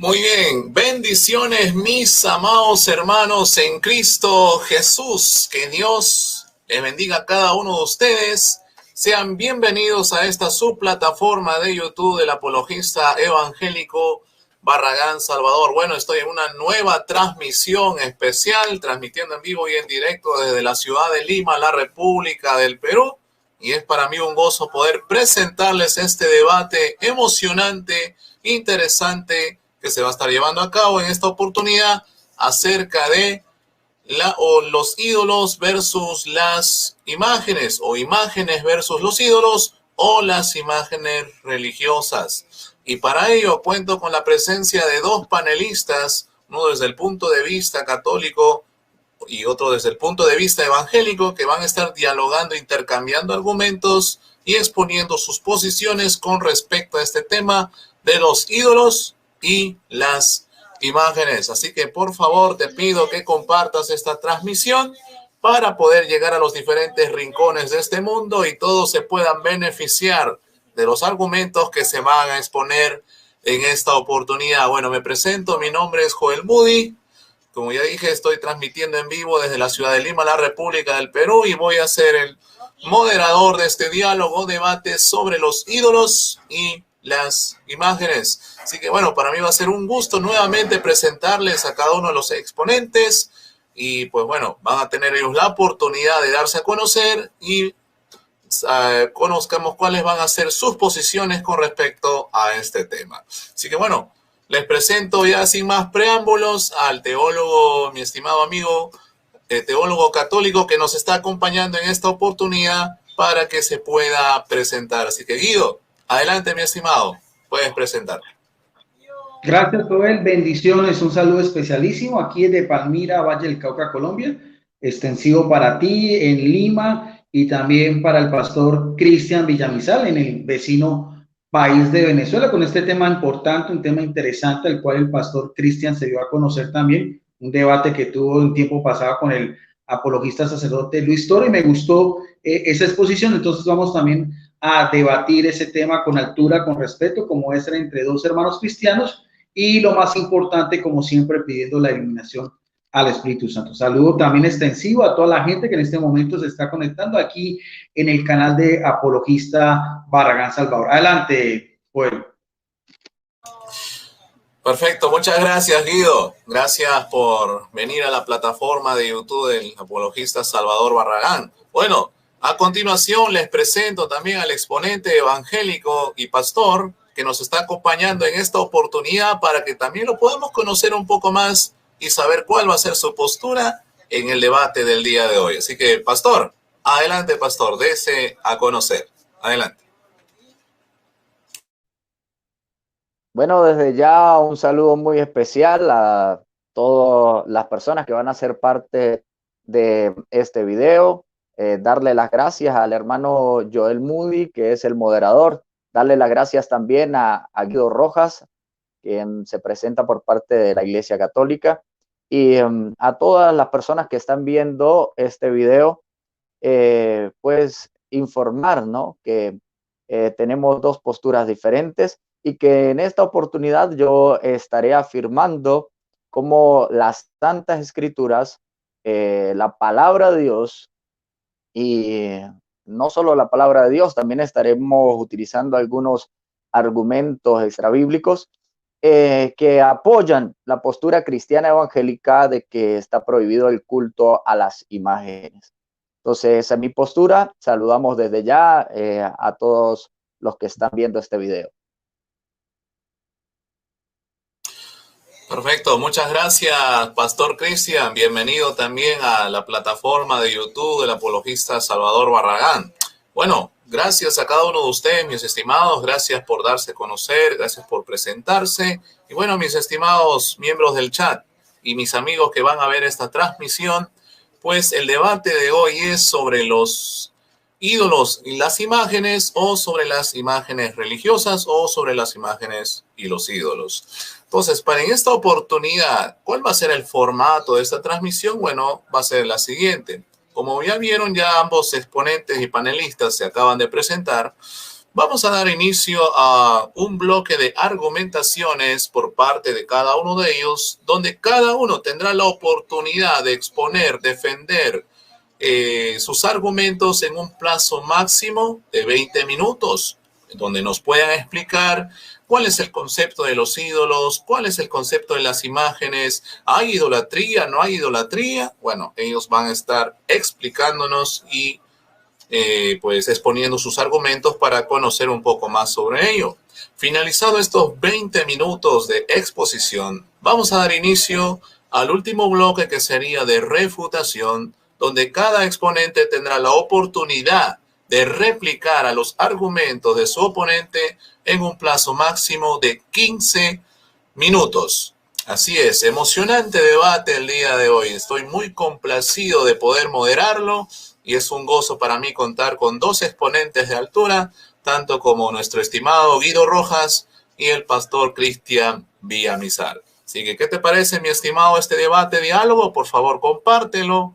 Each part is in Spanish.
Muy bien, bendiciones mis amados hermanos en Cristo Jesús. Que Dios les bendiga a cada uno de ustedes. Sean bienvenidos a esta subplataforma de YouTube del apologista evangélico Barragán Salvador. Bueno, estoy en una nueva transmisión especial, transmitiendo en vivo y en directo desde la ciudad de Lima, la República del Perú. Y es para mí un gozo poder presentarles este debate emocionante, interesante, que se va a estar llevando a cabo en esta oportunidad acerca de los ídolos versus las imágenes, o imágenes versus los ídolos, o las imágenes religiosas. Y para ello cuento con la presencia de dos panelistas, uno desde el punto de vista católico y otro desde el punto de vista evangélico, que van a estar dialogando, intercambiando argumentos y exponiendo sus posiciones con respecto a este tema de los ídolos y las imágenes. Así que por favor te pido que compartas esta transmisión para poder llegar a los diferentes rincones de este mundo y todos se puedan beneficiar de los argumentos que se van a exponer en esta oportunidad. Bueno, me presento, mi nombre es Joel Moody. Como ya dije, estoy transmitiendo en vivo desde la ciudad de Lima, la República del Perú, y voy a ser el moderador de este diálogo, debate sobre los ídolos y las imágenes. Así que bueno, para mí va a ser un gusto nuevamente presentarles a cada uno de los exponentes y pues bueno, van a tener ellos la oportunidad de darse a conocer y conozcamos cuáles van a ser sus posiciones con respecto a este tema. Así que bueno, les presento ya sin más preámbulos al teólogo, mi estimado amigo, teólogo católico que nos está acompañando en esta oportunidad para que se pueda presentar. Así que Guido, adelante mi estimado, puedes presentar. Gracias, Joel. Bendiciones. Un saludo especialísimo aquí desde Palmira, Valle del Cauca, Colombia. Extensivo para ti en Lima y también para el pastor Cristian Villamizar en el vecino país de Venezuela, con este tema importante, un tema interesante, al cual el pastor Cristian se dio a conocer también, un debate que tuvo un tiempo pasado con el apologista sacerdote Luis Toro, y me gustó esa exposición. Entonces vamos también a debatir ese tema con altura, con respeto, como es entre dos hermanos cristianos, y lo más importante, como siempre, pidiendo la iluminación al Espíritu Santo. Saludo también extensivo a toda la gente que en este momento se está conectando aquí en el canal de Apologista Barragán Salvador. Adelante, Joel. Perfecto, muchas gracias Guido. Gracias por venir a la plataforma de YouTube del apologista Salvador Barragán. Bueno, a continuación les presento también al exponente evangélico y pastor que nos está acompañando en esta oportunidad para que también lo podamos conocer un poco más y saber cuál va a ser su postura en el debate del día de hoy. Así que, pastor, adelante, pastor, dése a conocer. Adelante. Bueno, desde ya un saludo muy especial a todas las personas que van a ser parte de este video. Darle las gracias al hermano Joel Moody, que es el moderador. Darle las gracias también a Guido Rojas, quien se presenta por parte de la Iglesia Católica, y a todas las personas que están viendo este video, pues informar, ¿no? Que tenemos dos posturas diferentes y que en esta oportunidad yo estaré afirmando cómo las Santas Escrituras, la palabra de Dios, y no solo la palabra de Dios, también estaremos utilizando algunos argumentos extrabíblicos que apoyan la postura cristiana evangélica de que está prohibido el culto a las imágenes. Entonces, esa es mi postura. Saludamos desde ya a todos los que están viendo este video. Perfecto, muchas gracias, Pastor Cristian. Bienvenido también a la plataforma de YouTube del apologista Salvador Barragán. Bueno, gracias a cada uno de ustedes, mis estimados. Gracias por darse a conocer, gracias por presentarse. Y bueno, mis estimados miembros del chat y mis amigos que van a ver esta transmisión, pues el debate de hoy es sobre los ídolos y las imágenes, o sobre las imágenes religiosas, o sobre las imágenes y los ídolos. Entonces, para en esta oportunidad, ¿cuál va a ser el formato de esta transmisión? Bueno, va a ser la siguiente. Como ya vieron, ya ambos exponentes y panelistas se acaban de presentar, Vamos a dar inicio a un bloque de argumentaciones por parte de cada uno de ellos, donde cada uno tendrá la oportunidad de exponer, defender sus argumentos en un plazo máximo de 20 minutos, donde nos puedan explicar cuál es el concepto de los ídolos, cuál es el concepto de las imágenes, ¿hay idolatría, no hay idolatría? Bueno, ellos van a estar explicándonos y pues exponiendo sus argumentos para conocer un poco más sobre ello. Finalizado estos 20 minutos de exposición, vamos a dar inicio al último bloque, que sería de refutación, donde cada exponente tendrá la oportunidad de replicar a los argumentos de su oponente en un plazo máximo de 15 minutos. Así es, emocionante debate el día de hoy. Estoy muy complacido de poder moderarlo y es un gozo para mí contar con dos exponentes de altura, tanto como nuestro estimado Guido Rojas y el pastor Cristian Villamizar. Así que, ¿qué te parece, mi estimado, este debate, diálogo? Por favor, compártelo.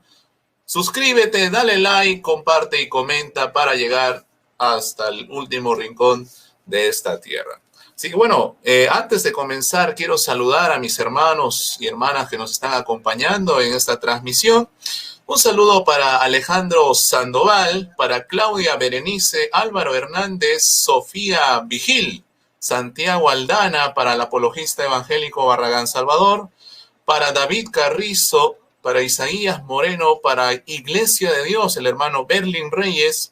Suscríbete, dale like, comparte y comenta para llegar hasta el último rincón de esta tierra. Así que bueno, antes de comenzar, quiero saludar a mis hermanos y hermanas que nos están acompañando en esta transmisión. Un saludo para Alejandro Sandoval, para Claudia Berenice, Álvaro Hernández, Sofía Vigil, Santiago Aldana, para el apologista evangélico Barragán Salvador, para David Carrizo, para Isaías Moreno, para Iglesia de Dios, el hermano Berlin Reyes,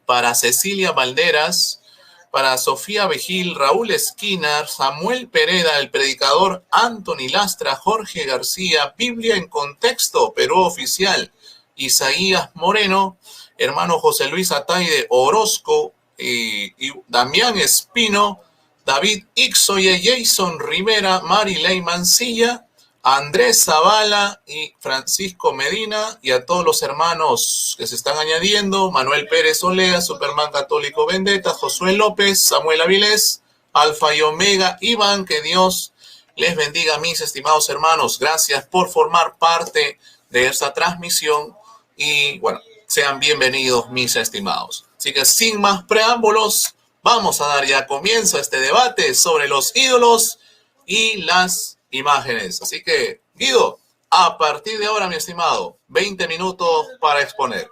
para Cecilia Valderas, para Sofía Vigil, Raúl Esquinar, Samuel Pereda, el predicador Anthony Lastra, Jorge García, Biblia en Contexto, Perú Oficial, Isaías Moreno, hermano José Luis Ataide Orozco, y Damián Espino, David Ixoye, Jason Rivera, Marilei Mancilla, Andrés Zavala y Francisco Medina, y a todos los hermanos que se están añadiendo: Manuel Pérez Olea, Superman Católico Vendetta, Josué López, Samuel Avilés, Alfa y Omega, Iván. Que Dios les bendiga, mis estimados hermanos. Gracias por formar parte de esta transmisión y bueno, sean bienvenidos, mis estimados. Así que sin más preámbulos, vamos a dar ya comienzo a este debate sobre los ídolos y las imágenes. Así que, Guido, a partir de ahora, mi estimado, 20 minutos para exponer.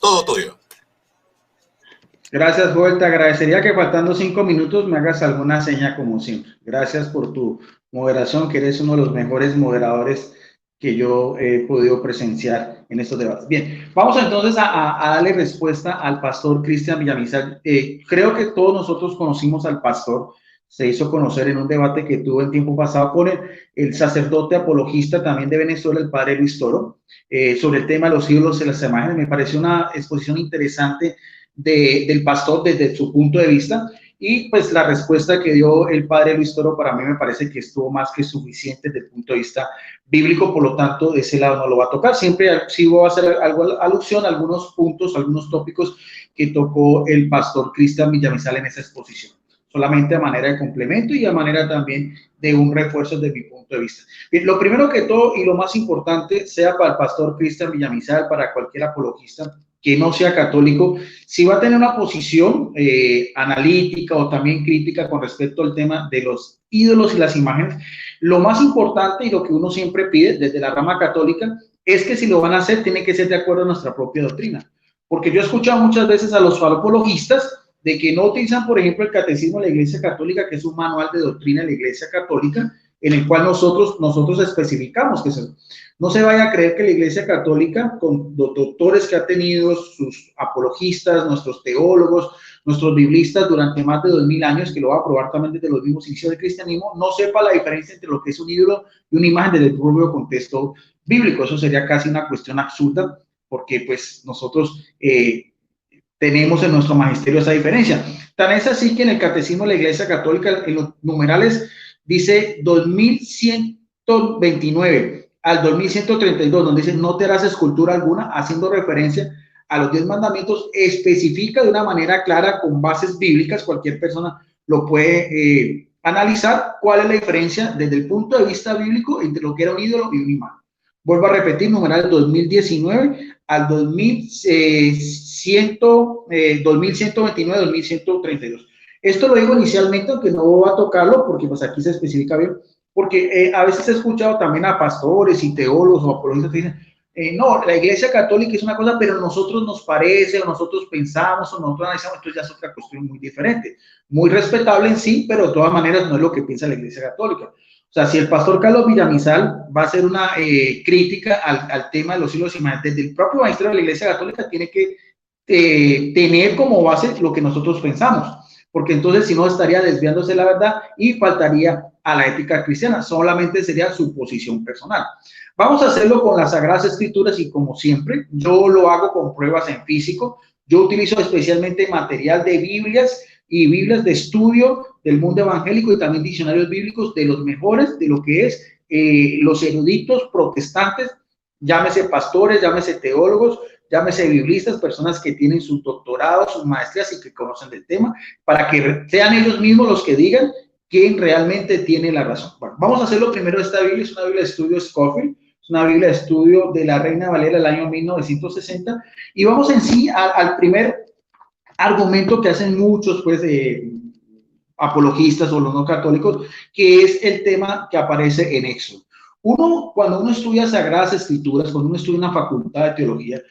Todo tuyo. Gracias, Joel. Te agradecería que faltando 5 minutos me hagas alguna seña como siempre. Gracias por tu moderación, que eres uno de los mejores moderadores que yo he podido presenciar en estos debates. Bien, vamos entonces a darle respuesta al pastor Cristian Villamizar. Creo que todos nosotros conocimos al pastor. Se hizo conocer en un debate que tuvo el tiempo pasado con el sacerdote apologista también de Venezuela, el padre Luis Toro, sobre el tema de los ídolos y las imágenes. Me pareció una exposición interesante del pastor desde su punto de vista, y pues la respuesta que dio el padre Luis Toro para mí me parece que estuvo más que suficiente desde el punto de vista bíblico. Por lo tanto, de ese lado no lo va a tocar. Siempre sí voy a hacer alusión a algunos puntos, algunos tópicos que tocó el pastor Cristian Villamizar en esa exposición, solamente a manera de complemento y a manera también de un refuerzo desde mi punto de vista. Bien, lo primero que todo y lo más importante, sea para el pastor Cristian Villamizar, para cualquier apologista que no sea católico, si va a tener una posición analítica o también crítica con respecto al tema de los ídolos y las imágenes, lo más importante y lo que uno siempre pide desde la rama católica es que si lo van a hacer, tiene que ser de acuerdo a nuestra propia doctrina. Porque yo he escuchado muchas veces a los apologistas de que no utilizan, por ejemplo, el Catecismo de la Iglesia Católica, que es un manual de doctrina de la Iglesia Católica, en el cual nosotros especificamos que no se vaya a creer que la Iglesia Católica, con los doctores que ha tenido, sus apologistas, nuestros teólogos, nuestros biblistas durante más de 2000 años, que lo va a probar también desde los mismos inicios del cristianismo, no sepa la diferencia entre lo que es un ídolo y una imagen desde el propio contexto bíblico. Eso sería casi una cuestión absurda, porque pues nosotros tenemos en nuestro magisterio esa diferencia. Tan es así que en el Catecismo de la Iglesia Católica, en los numerales, dice 2129 al 2132, donde dice: no te harás escultura alguna, haciendo referencia a los 10 mandamientos. Especifica de una manera clara, con bases bíblicas, cualquier persona lo puede analizar, cuál es la diferencia desde el punto de vista bíblico entre lo que era un ídolo y un imagen. Vuelvo a repetir, numeral 2019 al 2129, 2132. Esto lo digo inicialmente, aunque no voy a tocarlo, porque pues aquí se especifica bien, porque a veces he escuchado también a pastores y teólogos o apologistas que dicen, no, la Iglesia Católica es una cosa, pero a nosotros nos parece, o nosotros pensamos, o nosotros analizamos, entonces ya es otra cuestión muy diferente. Muy respetable en sí, pero de todas maneras no es lo que piensa la Iglesia Católica. O sea, si el pastor Carlos Villamizar va a hacer una crítica al tema de los siglos imaginarios, desde el propio magisterio de la Iglesia Católica tiene que tener como base lo que nosotros pensamos, porque entonces si no estaría desviándose la verdad y faltaría a la ética cristiana, solamente sería su posición personal. Vamos a hacerlo con las Sagradas Escrituras y como siempre, yo lo hago con pruebas en físico. Yo utilizo especialmente material de Biblias y Biblias de estudio del mundo evangélico y también diccionarios bíblicos de los mejores, de lo que es los eruditos protestantes, llámese pastores, llámese teólogos, llámese biblistas, personas que tienen sus doctorados, sus maestrías y que conocen del tema, para que sean ellos mismos los que digan quién realmente tiene la razón. Bueno, vamos a hacerlo primero. Esta Biblia es una Biblia de estudio Scofield, es una Biblia de estudio de la Reina Valera del año 1960, y vamos en sí al primer argumento que hacen muchos pues apologistas o los no católicos, que es el tema que aparece en Éxodo. Cuando uno estudia Sagradas Escrituras, cuando uno estudia una facultad de teología,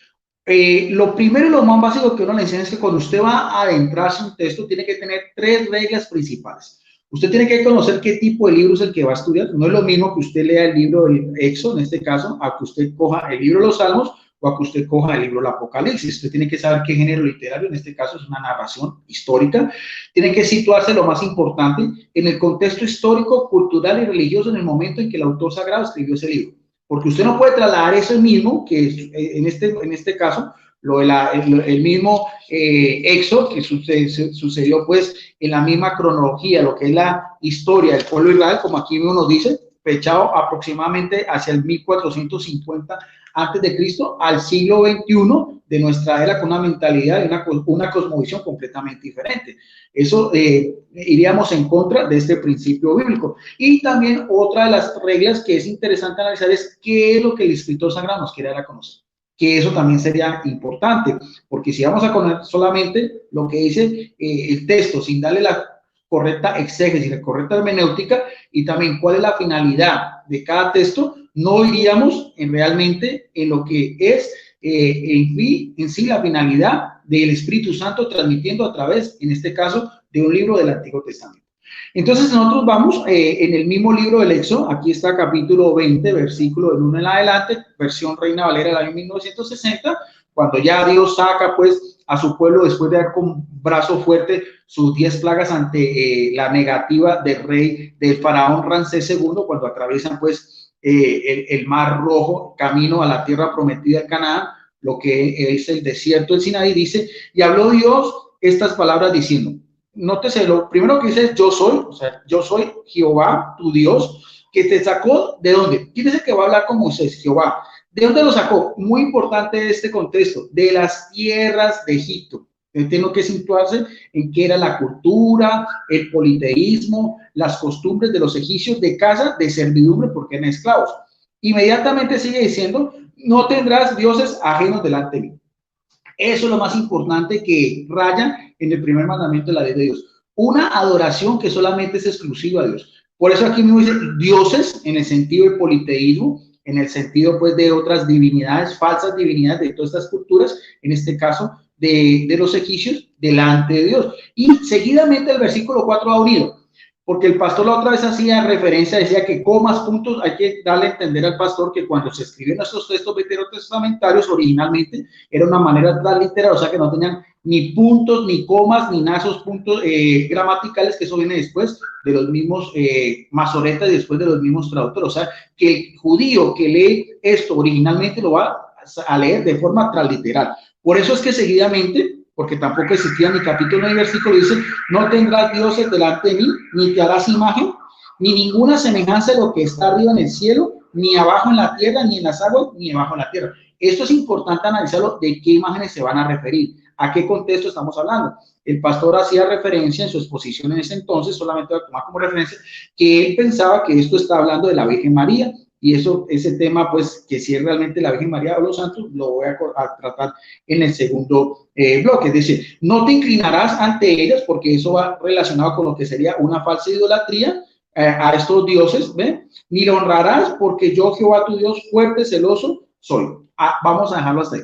lo primero y lo más básico que uno le enseña es que cuando usted va a adentrarse en un texto, tiene que tener 3 reglas principales. Usted tiene que conocer qué tipo de libro es el que va a estudiar. No es lo mismo que usted lea el libro del Éxodo, en este caso, a que usted coja el libro de los Salmos o a que usted coja el libro del Apocalipsis. Usted tiene que saber qué género literario, en este caso es una narración histórica. Tiene que situarse, lo más importante, en el contexto histórico, cultural y religioso en el momento en que el autor sagrado escribió ese libro. Porque usted no puede trasladar eso mismo, que en este caso, el mismo Éxodo, que sucedió pues en la misma cronología, lo que es la historia del pueblo de Israel, como aquí mismo nos dice, fechado aproximadamente hacia el 1450 antes de Cristo al siglo XXI de nuestra era, con una mentalidad y una cosmovisión completamente diferente. Eso iríamos en contra de este principio bíblico. Y también otra de las reglas que es interesante analizar es qué es lo que el escritor sagrado nos quiere dar a conocer. Que eso también sería importante, porque si vamos a conocer solamente lo que dice el texto, sin darle la correcta exégesis, la correcta hermenéutica, y también cuál es la finalidad de cada texto, no iríamos realmente en lo que es en sí la finalidad del Espíritu Santo transmitiendo a través, en este caso, de un libro del Antiguo Testamento. Entonces nosotros vamos en el mismo libro del Éxodo, aquí está capítulo 20, versículo del 1 en adelante, versión Reina Valera del año 1960, cuando ya Dios saca pues a su pueblo después de dar con brazo fuerte sus 10 plagas ante la negativa del rey, del faraón Ramsés II, cuando atraviesan pues el Mar Rojo, camino a la tierra prometida de Canaán, lo que es el desierto del Sinaí. Dice, y habló Dios estas palabras diciendo, nótese, lo primero que dice es yo soy, o sea, yo soy Jehová, tu Dios, que te sacó, ¿de dónde? ¿Quién es el que va a hablar con Moisés? Jehová. ¿De dónde lo sacó? Muy importante este contexto, de las tierras de Egipto. Tengo que situarse en qué era la cultura, el politeísmo, las costumbres de los egipcios de casa, de servidumbre, porque eran esclavos. Inmediatamente sigue diciendo, no tendrás dioses ajenos delante de mí. Eso es lo más importante que raya en el primer mandamiento de la ley de Dios. Una adoración que solamente es exclusiva a Dios. Por eso aquí me dice dioses en el sentido de politeísmo, en el sentido pues de otras divinidades, falsas divinidades de todas estas culturas, en este caso de los egipcios, delante de Dios. Y seguidamente el versículo 4 ha unido, porque el pastor la otra vez hacía referencia, decía que comas, puntos, hay que darle a entender al pastor que cuando se escriben estos textos veterotestamentarios originalmente era una manera transliteral, o sea que no tenían ni puntos, ni comas, ni esos puntos gramaticales, que eso viene después de los mismos masoretas y después de los mismos traductores. O sea, que el judío que lee esto originalmente lo va a leer de forma transliteral. Por eso es que seguidamente, porque tampoco existía ni capítulo ni versículo, dice, no tendrás dioses delante de mí, ni te harás imagen, ni ninguna semejanza de lo que está arriba en el cielo, ni abajo en la tierra, ni en las aguas, ni debajo en la tierra. Esto es importante analizarlo, de qué imágenes se van a referir, a qué contexto estamos hablando. El pastor hacía referencia en su exposición en ese entonces, solamente voy a tomar como referencia, que él pensaba que esto está hablando de la Virgen María, y ese tema, pues, que si es realmente la Virgen María o los santos, lo voy a tratar en el segundo bloque. Es decir, no te inclinarás ante ellas, porque eso va relacionado con lo que sería una falsa idolatría a estos dioses, ¿ven? Ni lo honrarás, porque yo, Jehová tu Dios, fuerte, celoso, soy. Vamos a dejarlo hasta ahí.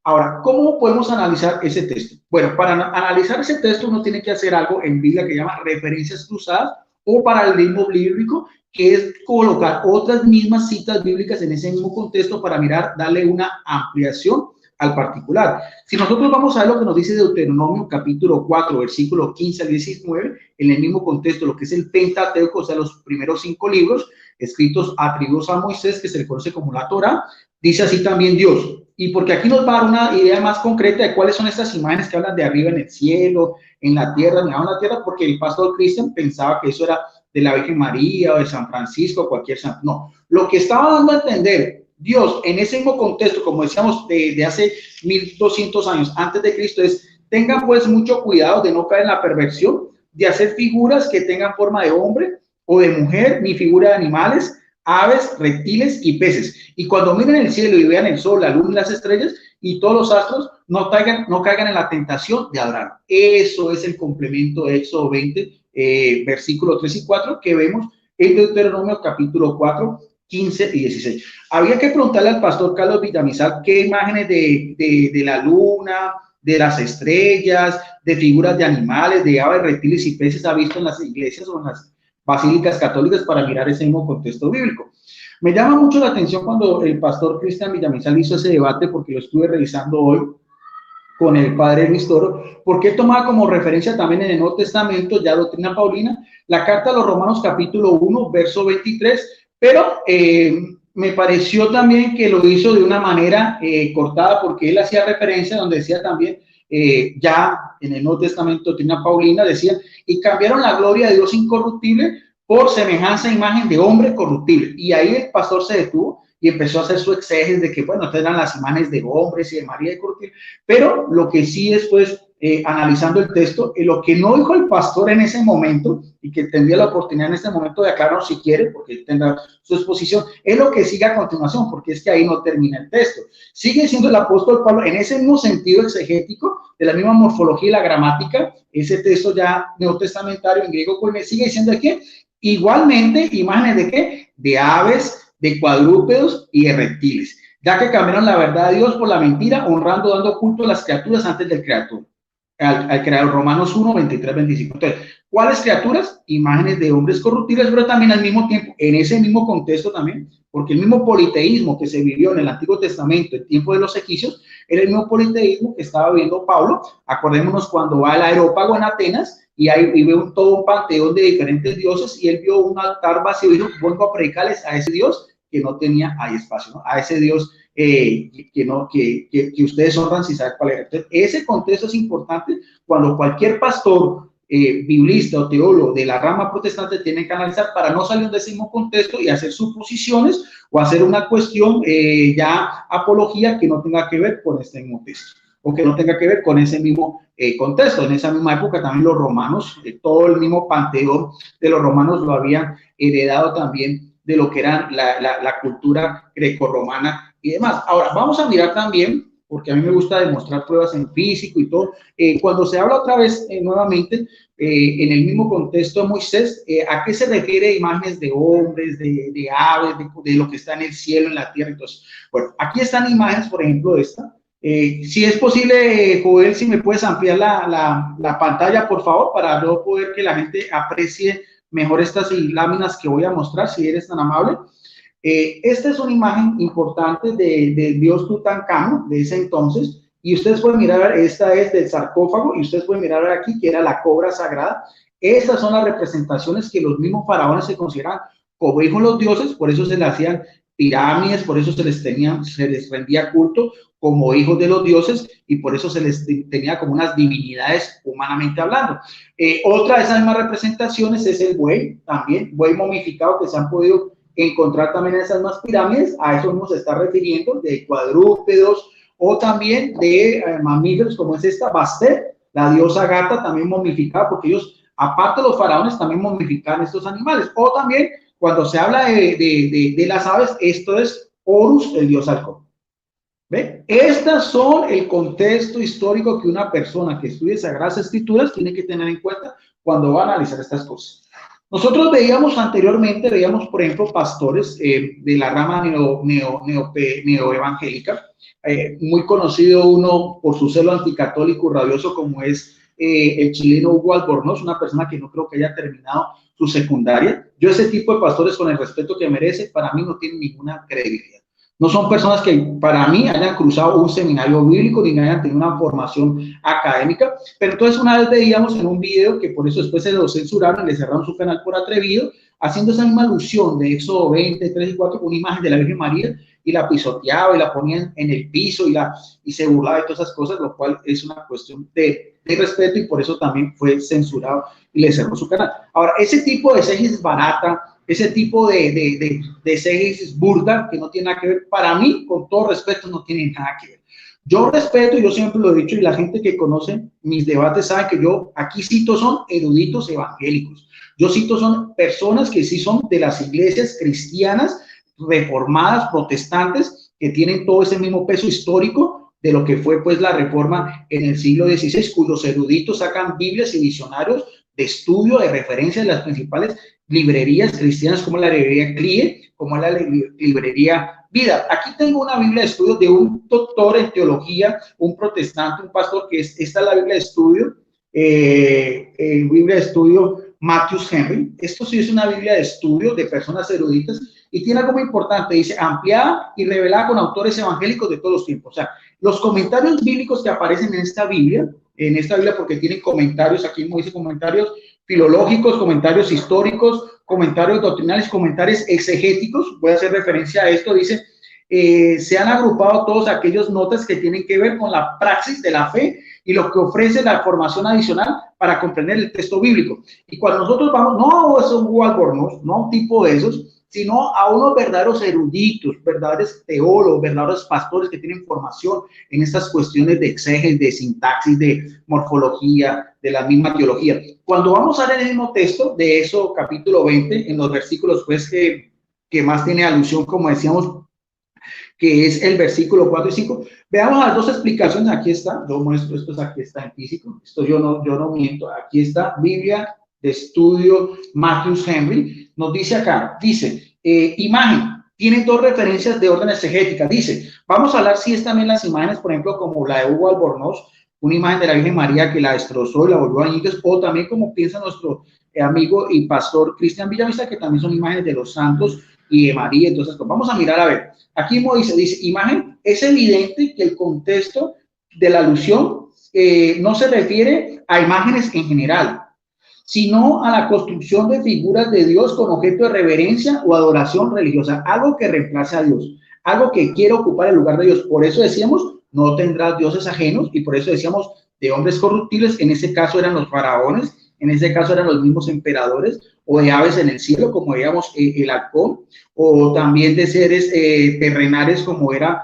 Ahora, ¿cómo podemos analizar ese texto? Bueno, para analizar ese texto uno tiene que hacer algo en Biblia que llama referencias cruzadas o paralelismo bíblico, que es colocar otras mismas citas bíblicas en ese mismo contexto para mirar, darle una ampliación al particular. Si nosotros vamos a ver lo que nos dice Deuteronomio capítulo 4, versículo 15 al 19, en el mismo contexto, lo que es el Pentateuco, o sea, los primeros 5 libros escritos atribuidos a Moisés, que se le conoce como la Torá, dice así también Dios. Y porque aquí nos va a dar una idea más concreta de cuáles son estas imágenes que hablan de arriba en el cielo, en la tierra, en la tierra, porque el pastor Cristian pensaba que eso era de la Virgen María o de San Francisco, cualquier santo. No, lo que estaba dando a entender Dios en ese mismo contexto, como decíamos, de hace 1200 años antes de Cristo, es: tengan pues mucho cuidado de no caer en la perversión de hacer figuras que tengan forma de hombre o de mujer, ni figura de animales, aves, reptiles y peces. Y cuando miren el cielo y vean el sol, la luna y las estrellas y todos los astros, no caigan en la tentación de adorar. Eso es el complemento de Éxodo 20, versículos 3 y 4, que vemos en Deuteronomio capítulo 4, 15 y 16. Había que preguntarle al pastor Carlos Villamizar qué imágenes de la luna, de las estrellas, de figuras de animales, de aves, reptiles y peces ha visto en las iglesias o en las basílicas católicas para mirar ese mismo contexto bíblico. Me llama mucho la atención cuando el pastor Cristian Villamizar hizo ese debate, porque lo estuve revisando hoy con el padre Luis Toro, porque él tomaba como referencia también en el Nuevo Testamento, ya doctrina paulina, la carta a los Romanos capítulo 1, verso 23, pero me pareció también que lo hizo de una manera cortada, porque él hacía referencia donde decía también, ya en el Nuevo Testamento, doctrina paulina, decía: y cambiaron la gloria de Dios incorruptible por semejanza e imagen de hombre corruptible. Y ahí el pastor se detuvo y empezó a hacer su exégesis de que, bueno, estas eran las imágenes de hombres y de María de corruptible. Pero lo que sí después, analizando el texto, lo que no dijo el pastor en ese momento, y que tendría la oportunidad en este momento de aclarar si quiere, porque él tendrá su exposición, es lo que sigue a continuación, porque es que ahí no termina el texto. Sigue siendo el apóstol Pablo, en ese mismo sentido exegético, de la misma morfología y la gramática, ese texto ya neotestamentario en griego, pues sigue diciendo que igualmente imágenes de ¿qué? De aves, de cuadrúpedos y de reptiles, ya que cambiaron la verdad de Dios por la mentira, honrando, dando culto a las criaturas antes del creador, al creador. Romanos 1, 23, 25. Entonces, ¿cuáles criaturas? Imágenes de hombres corruptibles, pero también al mismo tiempo, en ese mismo contexto también, porque el mismo politeísmo que se vivió en el Antiguo Testamento, el tiempo de los egipcios, era el mismo politeísmo que estaba viviendo Pablo. Acordémonos cuando va al Areópago en Atenas, y ahí ve todo un panteón de diferentes dioses, y él vio un altar vacío y dijo: vengo a predicarles a ese Dios que no tenía ahí espacio, ¿no? A ese Dios que ustedes honran sin saber cuál era. Entonces, ese contexto es importante cuando cualquier pastor, biblista o teólogo de la rama protestante tiene que analizar, para no salir de ese mismo contexto y hacer suposiciones o hacer una cuestión ya apología que no tenga que ver con este mismo texto, o que no tenga que ver con ese mismo contexto. En esa misma época también los romanos, todo el mismo panteón de los romanos lo habían heredado también de lo que era la cultura grecorromana y demás. Ahora, vamos a mirar también, porque a mí me gusta demostrar pruebas en físico y todo, cuando se habla otra vez nuevamente en el mismo contexto de Moisés, ¿a qué se refiere imágenes de hombres, de aves, de lo que está en el cielo, en la tierra? Entonces, bueno, aquí están imágenes, por ejemplo, esta. Si es posible, Joel, si me puedes ampliar la pantalla, por favor, para yo poder que la gente aprecie mejor estas láminas que voy a mostrar, si eres tan amable. Esta es una imagen importante de dios Tutankamón, de ese entonces, y ustedes pueden mirar, esta es del sarcófago, y ustedes pueden mirar aquí que era la cobra sagrada. Estas son las representaciones que los mismos faraones se consideran como hijos de los dioses, por eso se le hacían pirámides, por eso se les rendía culto como hijos de los dioses, y por eso se les tenía como unas divinidades humanamente hablando. Otra de esas mismas representaciones es el buey, también, buey momificado, que se han podido encontrar también en esas mismas pirámides. A eso nos está refiriendo, de cuadrúpedos, o también de mamíferos, como es esta Bastet, la diosa gata, también momificada, porque ellos, aparte de los faraones, también momificaban estos animales. O también Cuando se habla de las aves, esto es Horus, el dios halcón. ¿Ve? Estas son el contexto histórico que una persona que estudie Sagradas Escrituras tiene que tener en cuenta cuando va a analizar estas cosas. Nosotros veíamos anteriormente, por ejemplo, pastores de la rama neoevangélica, muy conocido uno por su celo anticatólico rabioso como es el chileno Hugo Albornoz, una persona que no creo que haya terminado su secundaria. Yo ese tipo de pastores, con el respeto que merece, para mí no tienen ninguna credibilidad. No son personas que para mí hayan cruzado un seminario bíblico ni hayan tenido una formación académica, pero entonces una vez veíamos en un video que por eso después se lo censuraron y le cerraron su canal por atrevido, haciendo esa misma alusión de Éxodo 20, 3 y 4, con una imagen de la Virgen María, y la pisoteaba y la ponían en el piso y se burlaba de todas esas cosas, lo cual es una cuestión de respeto y por eso también fue censurado y le cerró su canal. Ahora, ese tipo de exégesis barata, ese tipo de exégesis burda, que no tiene nada que ver, para mí, con todo respeto, no tiene nada que ver. Yo respeto, yo siempre lo he dicho, y la gente que conoce mis debates sabe que yo aquí cito son eruditos evangélicos. Yo cito son personas que sí son de las iglesias cristianas, reformadas, protestantes, que tienen todo ese mismo peso histórico de lo que fue pues la reforma en el siglo XVI, cuyos eruditos sacan Biblias y diccionarios de estudio, de referencia de las principales librerías cristianas como la librería CLIE, como la librería Vida. Aquí tengo una Biblia de estudio de un doctor en teología, un protestante, un pastor, que esta es la Biblia de estudio, Matthews Henry. Esto sí es una Biblia de estudio de personas eruditas y tiene algo muy importante, dice ampliada y revelada con autores evangélicos de todos los tiempos. O sea, los comentarios bíblicos que aparecen en esta Biblia porque tienen comentarios, aquí como dice, comentarios filológicos, comentarios históricos, comentarios doctrinales, comentarios exegéticos, voy a hacer referencia a esto, dice, se han agrupado todos aquellos notas que tienen que ver con la praxis de la fe y lo que ofrece la formación adicional para comprender el texto bíblico. Y cuando nosotros vamos, no a un Hugo Albornoz, no a un tipo de esos, sino a unos verdaderos eruditos, verdaderos teólogos, verdaderos pastores que tienen formación en estas cuestiones de exégesis, de sintaxis, de morfología, de la misma teología. Cuando vamos a leer el mismo texto de eso, capítulo 20, en los versículos pues que más tiene alusión, como decíamos, que es el versículo 4 y 5, veamos las dos explicaciones. Aquí está, yo muestro esto, aquí está en físico, esto yo no miento, aquí está, Biblia de estudio Matthews Henry, nos dice acá, dice, imagen, tiene dos referencias de orden exegética, dice, vamos a hablar si es también las imágenes, por ejemplo, como la de Hugo Albornoz, una imagen de la Virgen María que la destrozó y la volvió a añicos, o también como piensa nuestro amigo y pastor Cristian Villamista, que también son imágenes de los santos y de María. Entonces, vamos a mirar a ver, aquí dice imagen, es evidente que el contexto de la alusión no se refiere a imágenes en general, sino a la construcción de figuras de Dios con objeto de reverencia o adoración religiosa, algo que reemplace a Dios, algo que quiere ocupar el lugar de Dios. Por eso decíamos, no tendrás dioses ajenos, y por eso decíamos de hombres corruptibles, en ese caso eran los faraones, en ese caso eran los mismos emperadores, o de aves en el cielo, como veíamos el halcón, o también de seres terrenales, como era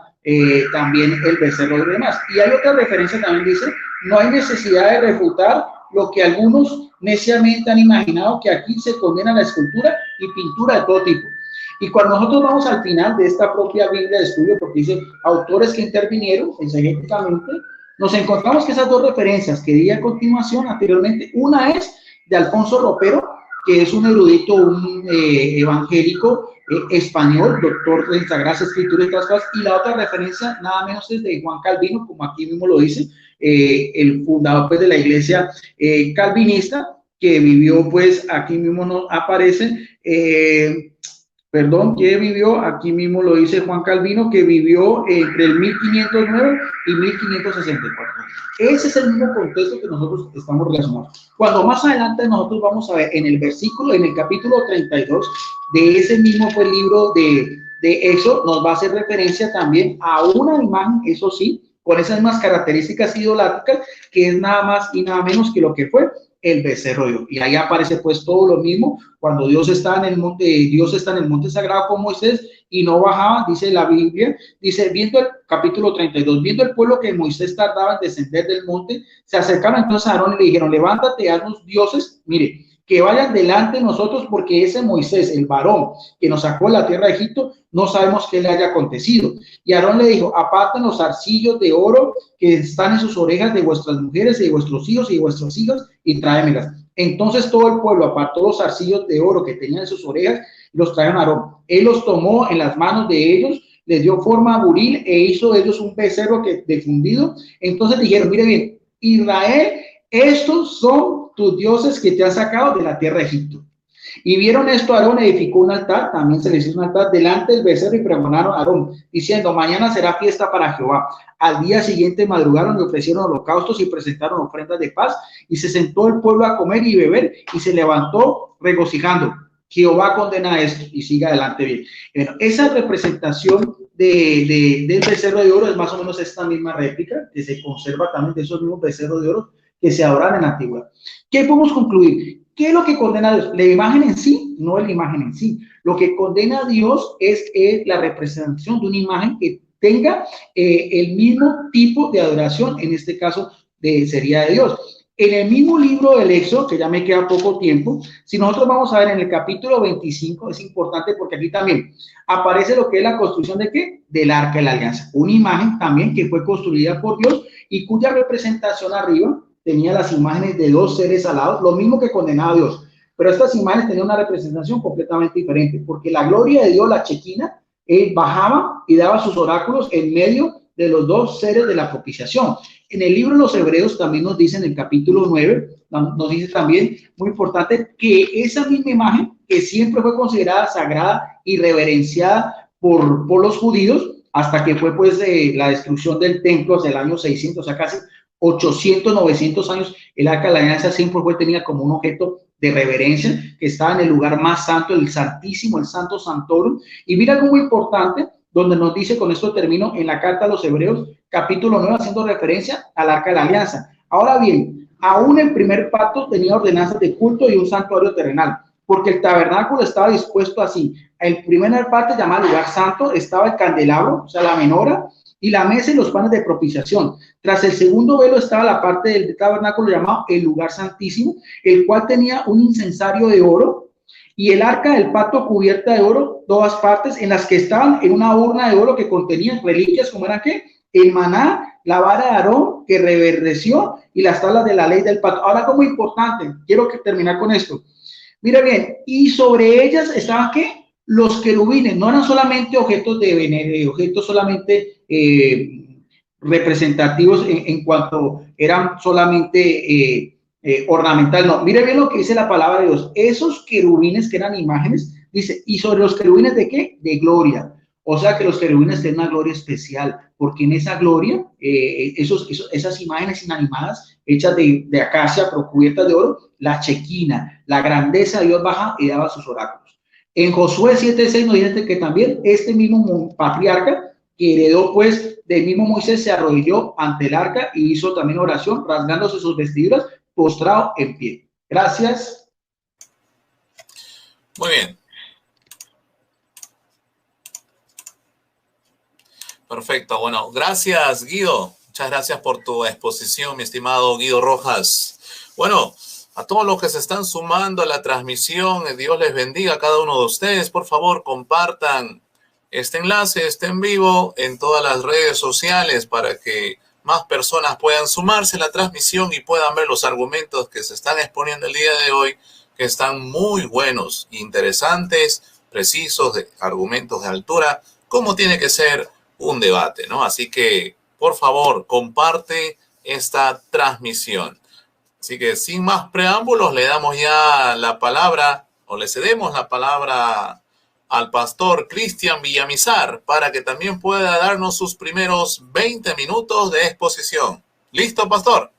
también el becerro y demás. Y hay otra referencia también, dice, no hay necesidad de refutar lo que algunos neciamente han imaginado, que aquí se condena la escultura y pintura de todo tipo. Y cuando nosotros vamos al final de esta propia Biblia de estudio, porque dice autores que intervinieron exegéticamente, nos encontramos que esas dos referencias que di a continuación anteriormente, una es de Alfonso Ropero, que es un erudito, un evangélico español, doctor en Sagradas Escrituras y otras cosas, y la otra referencia nada menos es de Juan Calvino, como aquí mismo lo dice, el fundador pues de la iglesia calvinista, que vivió pues, aquí mismo nos aparece, que vivió, aquí mismo lo dice Juan Calvino, que vivió entre el 1509 y 1564. Ese es el mismo contexto que nosotros estamos relacionados. Cuando más adelante nosotros vamos a ver en el versículo, en el capítulo 32 de ese mismo pues, libro de Éxodo, nos va a hacer referencia también a una imagen, eso sí, con esas mismas características idolátricas, que es nada más y nada menos que lo que fue el becerro de Dios. Y ahí aparece pues todo lo mismo, cuando Dios está en el monte sagrado con Moisés y no bajaba, dice la Biblia, dice, viendo el capítulo 32, viendo el pueblo que Moisés tardaba en descender del monte, se acercaron entonces a Aarón y le dijeron, levántate, haznos dioses, mire, que vayan delante de nosotros, porque ese Moisés, el varón que nos sacó de la tierra de Egipto, no sabemos qué le haya acontecido. Y Aarón le dijo, aparten los zarcillos de oro que están en sus orejas de vuestras mujeres y de vuestros hijos y de vuestras hijas y tráemelas. Entonces todo el pueblo apartó los zarcillos de oro que tenían en sus orejas y los trajeron a Aarón. Él los tomó en las manos de ellos, les dio forma a buril e hizo de ellos un becerro de fundido. Entonces dijeron, mire bien, Israel, estos son tus dioses que te han sacado de la tierra de Egipto. Y vieron esto, Aarón edificó un altar, también se les hizo un altar delante del becerro y pregonaron a Aarón, diciendo, mañana será fiesta para Jehová. Al día siguiente madrugaron y ofrecieron holocaustos y presentaron ofrendas de paz, y se sentó el pueblo a comer y beber, y se levantó regocijando. Jehová condena esto, y sigue adelante bien. Bueno, esa representación del becerro de oro es más o menos esta misma réplica, que se conserva también de esos mismos becerros de oro que se adoran en la antigüedad. ¿Qué podemos concluir? ¿Qué es lo que condena a Dios? La imagen en sí, no es la imagen en sí. Lo que condena a Dios es la representación de una imagen que tenga el mismo tipo de adoración, en este caso sería de Dios. En el mismo libro del Éxodo, que ya me queda poco tiempo, si nosotros vamos a ver en el capítulo 25, es importante porque aquí también aparece lo que es la construcción de ¿qué? Del Arca de la Alianza. Una imagen también que fue construida por Dios y cuya representación arriba tenía las imágenes de dos seres alados, lo mismo que condenaba a Dios. Pero estas imágenes tenían una representación completamente diferente, porque la gloria de Dios, la Chequina, bajaba y daba sus oráculos en medio de los dos seres de la propiciación. En el libro de los Hebreos también nos dice en el capítulo 9, nos dice también, muy importante, que esa misma imagen, que siempre fue considerada sagrada y reverenciada por los judíos, hasta que fue pues la destrucción del templo hacia el año 600, o sea, casi 800, 900 años, el Arca de la Alianza siempre fue tenida como un objeto de reverencia, que estaba en el lugar más santo, el Santísimo, el Santo Santorum. Y mira algo muy importante, donde nos dice, con esto termino, en la carta a los Hebreos, capítulo 9, haciendo referencia al Arca de la Alianza. Ahora bien, aún el primer pacto tenía ordenanzas de culto y un santuario terrenal, porque el tabernáculo estaba dispuesto así. El primer parte, llamado lugar santo, estaba el candelabro, o sea, la menorá, y la mesa y los panes de propiciación. Tras el segundo velo estaba la parte del tabernáculo llamado el lugar santísimo, el cual tenía un incensario de oro y el arca del pacto cubierta de oro, todas partes, en las que estaban en una urna de oro que contenían reliquias como eran ¿qué? El maná, la vara de Aarón que reverdeció y las tablas de la ley del pacto. Ahora, como importante, quiero terminar con esto. Mira bien, y sobre ellas estaban ¿qué? Los querubines. No eran solamente objetos de venero, objetos solamente representativos en cuanto eran solamente ornamental. No, mire bien lo que dice la palabra de Dios. Esos querubines que eran imágenes, dice, y sobre los querubines ¿de qué? De gloria. O sea que los querubines tienen una gloria especial, porque en esa gloria, esas imágenes inanimadas, hechas de acacia, pero cubiertas de oro, la chequina, la grandeza de Dios baja y daba sus oráculos. En Josué 7:6 nos dice que también este mismo patriarca, que heredó pues del mismo Moisés, se arrodilló ante el arca y hizo también oración, rasgándose sus vestiduras, postrado en pie. Gracias. Muy bien. Perfecto. Bueno, gracias, Guido. Muchas gracias por tu exposición, mi estimado Guido Rojas. Bueno, a todos los que se están sumando a la transmisión, Dios les bendiga a cada uno de ustedes. Por favor, compartan este enlace, este en vivo, en todas las redes sociales para que más personas puedan sumarse a la transmisión y puedan ver los argumentos que se están exponiendo el día de hoy, que están muy buenos, interesantes, precisos, de argumentos de altura, como tiene que ser un debate, ¿no? Así que, por favor, comparte esta transmisión. Así que, sin más preámbulos, le damos ya la palabra, o le cedemos la palabra al pastor Cristian Villamizar para que también pueda darnos sus primeros 20 minutos de exposición. ¿Listo, pastor?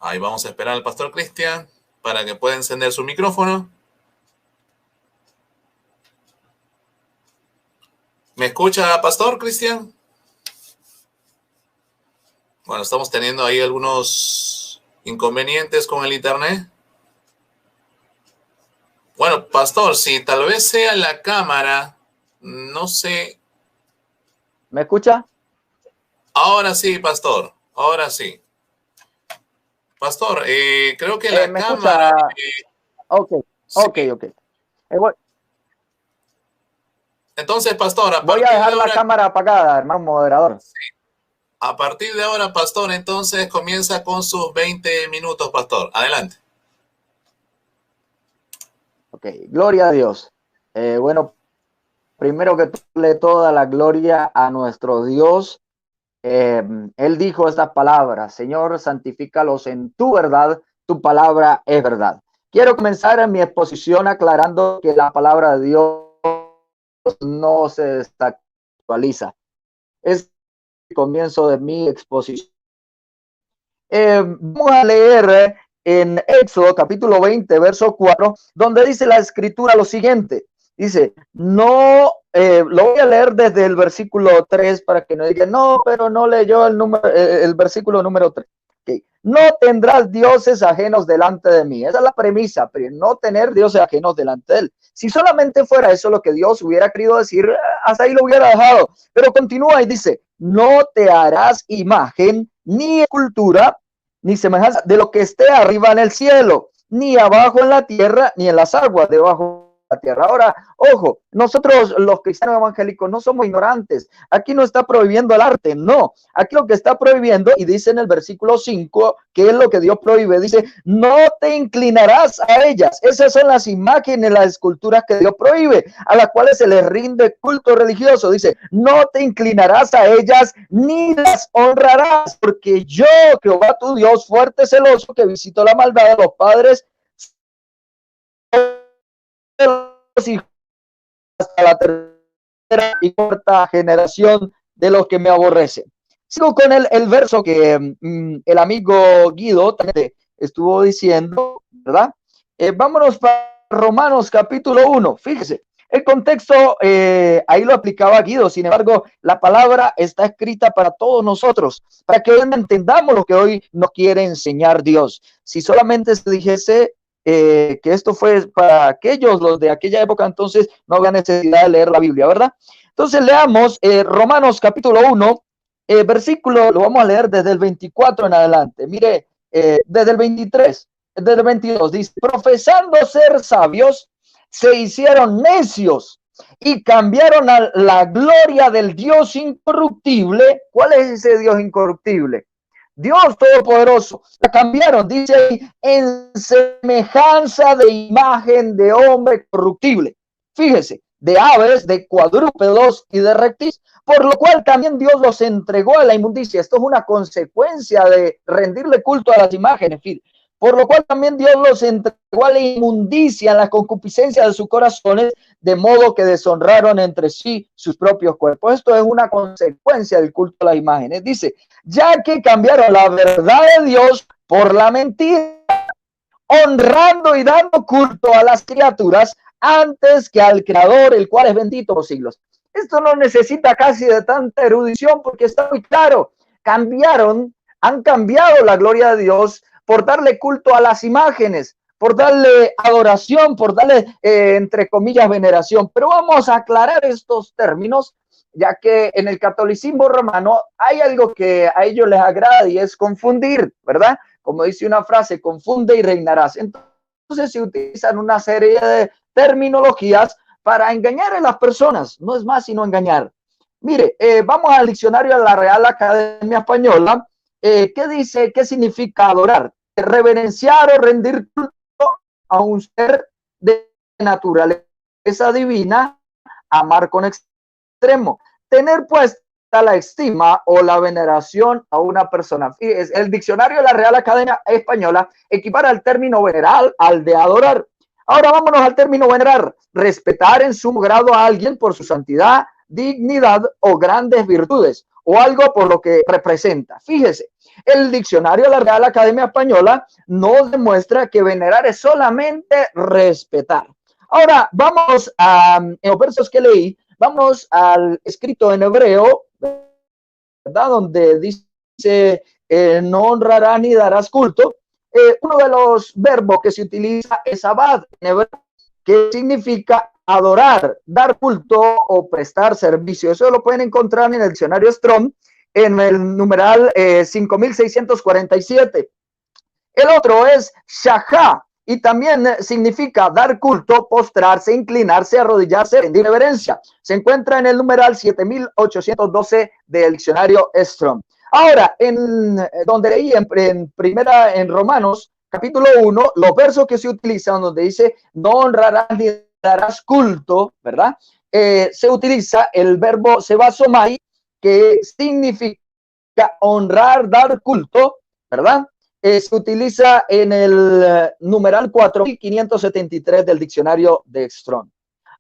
Ahí vamos a esperar al pastor Cristian para que pueda encender su micrófono. ¿Me escucha, pastor Cristian? Bueno, estamos teniendo ahí algunos inconvenientes con el internet. Bueno, pastor, si tal vez sea la cámara, no sé. ¿Me escucha? Ahora sí, pastor, ahora sí. Pastor, creo que la ¿Me cámara... escucha? Ok. Entonces, Pastor, Voy a dejar la cámara apagada, hermano moderador. Sí. A partir de ahora, Pastor, entonces comienza con sus 20 minutos, Pastor. Adelante. Ok, gloria a Dios. Bueno, primero que darle toda la gloria a nuestro Dios. Él dijo estas palabras: Señor, santifícalos en tu verdad, tu palabra es verdad. Quiero comenzar en mi exposición aclarando que la palabra de Dios no se desactualiza. Es el comienzo de mi exposición. Vamos a leer en Éxodo capítulo 20, verso 4, donde dice la escritura lo siguiente. Dice, no, lo voy a leer desde el versículo 3 para que no digan, no, pero no leyó el versículo número 3. Okay. No tendrás dioses ajenos delante de mí. Esa es la premisa, pero no tener dioses ajenos delante de él. Si solamente fuera eso lo que Dios hubiera querido decir, hasta ahí lo hubiera dejado. Pero continúa y dice, no te harás imagen ni escultura ni semejanza de lo que esté arriba en el cielo, ni abajo en la tierra, ni en las aguas debajo de la tierra. Ahora, ojo, nosotros los cristianos evangélicos no somos ignorantes. Aquí no está prohibiendo el arte, no. Aquí lo que está prohibiendo, y dice en el versículo 5, que es lo que Dios prohíbe, dice, no te inclinarás a ellas. Esas son las imágenes, las esculturas que Dios prohíbe, a las cuales se les rinde culto religioso. Dice, no te inclinarás a ellas, ni las honrarás, porque yo, Jehová tu Dios, fuerte celoso, que visito la maldad de los padres hasta la tercera y cuarta generación de los que me aborrecen. Sigo con el verso que el amigo Guido también estuvo diciendo, ¿verdad? Vámonos para Romanos capítulo 1. Fíjese, el contexto ahí lo aplicaba Guido, sin embargo, la palabra está escrita para todos nosotros, para que hoy entendamos lo que hoy nos quiere enseñar Dios. Si solamente se dijese que esto fue para aquellos, los de aquella época, entonces no había necesidad de leer la Biblia, ¿verdad? Entonces leamos Romanos capítulo 1, versículo, lo vamos a leer desde el 24 en adelante. Mire, desde el 23, desde el 22, dice, profesando ser sabios, se hicieron necios y cambiaron a la gloria del Dios incorruptible. ¿Cuál es ese Dios incorruptible? Dios Todopoderoso. La cambiaron, dice ahí, en semejanza de imagen de hombre corruptible. Fíjese, de aves, de cuadrúpedos y de reptiles, por lo cual también Dios los entregó a la inmundicia. Esto es una consecuencia de rendirle culto a las imágenes. Fíjese. Por lo cual también Dios los entregó a la inmundicia, en la concupiscencia de sus corazones, de modo que deshonraron entre sí sus propios cuerpos. Esto es una consecuencia del culto a las imágenes. Dice, ya que cambiaron la verdad de Dios por la mentira, honrando y dando culto a las criaturas antes que al Creador, el cual es bendito por siglos. Esto no necesita casi de tanta erudición porque está muy claro. Han cambiado la gloria de Dios por darle culto a las imágenes, por darle adoración, por darle, entre comillas, veneración. Pero vamos a aclarar estos términos, ya que en el catolicismo romano hay algo que a ellos les agrada y es confundir, ¿verdad? Como dice una frase, confunde y reinarás. Entonces se utilizan una serie de terminologías para engañar a las personas, no es más sino engañar. Mire, vamos al diccionario de la Real Academia Española. ¿Qué dice? ¿Qué significa adorar? Reverenciar o rendir culto a un ser de naturaleza divina, amar con extremo, tener puesta la estima o la veneración a una persona. El diccionario de la Real Academia Española equipara el término venerar al de adorar. Ahora vámonos al término venerar: respetar en sumo grado a alguien por su santidad, dignidad o grandes virtudes, o algo por lo que representa. Fíjese, el diccionario de la Real Academia Española nos demuestra que venerar es solamente respetar. Ahora vamos a, en los versos que leí, vamos al escrito en hebreo, ¿verdad? Donde dice, no honrarás ni darás culto. Uno de los verbos que se utiliza es abad, en hebreo, que significa adorar, dar culto o prestar servicio. Eso lo pueden encontrar en el diccionario Strong, en el numeral 5647. El otro es shahá, y también significa dar culto, postrarse, inclinarse, arrodillarse, rendir reverencia. Se encuentra en el numeral 7812 del diccionario Strong. Ahora, donde leí en Romanos, capítulo 1, los versos que se utilizan donde dice, no honrarás ni darás culto, ¿verdad? Se utiliza el verbo sebasomai, que significa honrar, dar culto, ¿verdad? Se utiliza en el numeral 4573 del diccionario de Strong.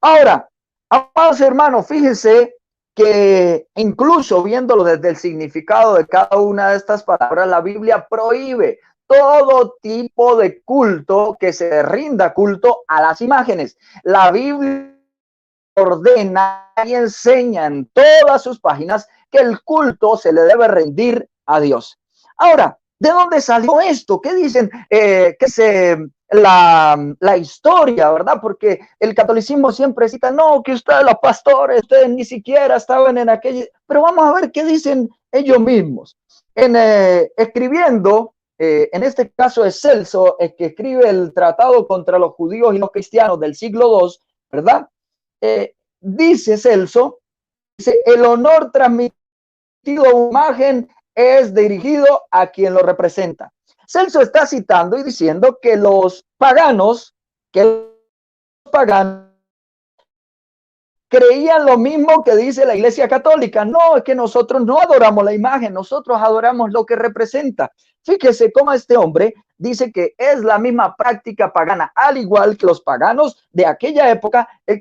Ahora, amados hermanos, fíjense que incluso viéndolo desde el significado de cada una de estas palabras, la Biblia prohíbe todo tipo de culto que se rinda culto a las imágenes. La Biblia ordena y enseña en todas sus páginas que el culto se le debe rendir a Dios. Ahora, ¿de dónde salió esto? ¿Qué dicen? La historia, ¿verdad? Porque el catolicismo siempre cita, no, que ustedes los pastores, ustedes ni siquiera estaban en aquella, pero vamos a ver qué dicen ellos mismos. Escribiendo, en este caso es Celso, el que escribe el tratado contra los judíos y los cristianos del siglo II, ¿verdad? Dice Celso, dice, el honor transmitido a una imagen es dirigido a quien lo representa. Celso está citando y diciendo que los paganos creían lo mismo que dice la Iglesia Católica. No, es que nosotros no adoramos la imagen, nosotros adoramos lo que representa. Fíjese cómo este hombre dice que es la misma práctica pagana, al igual que los paganos de aquella época. El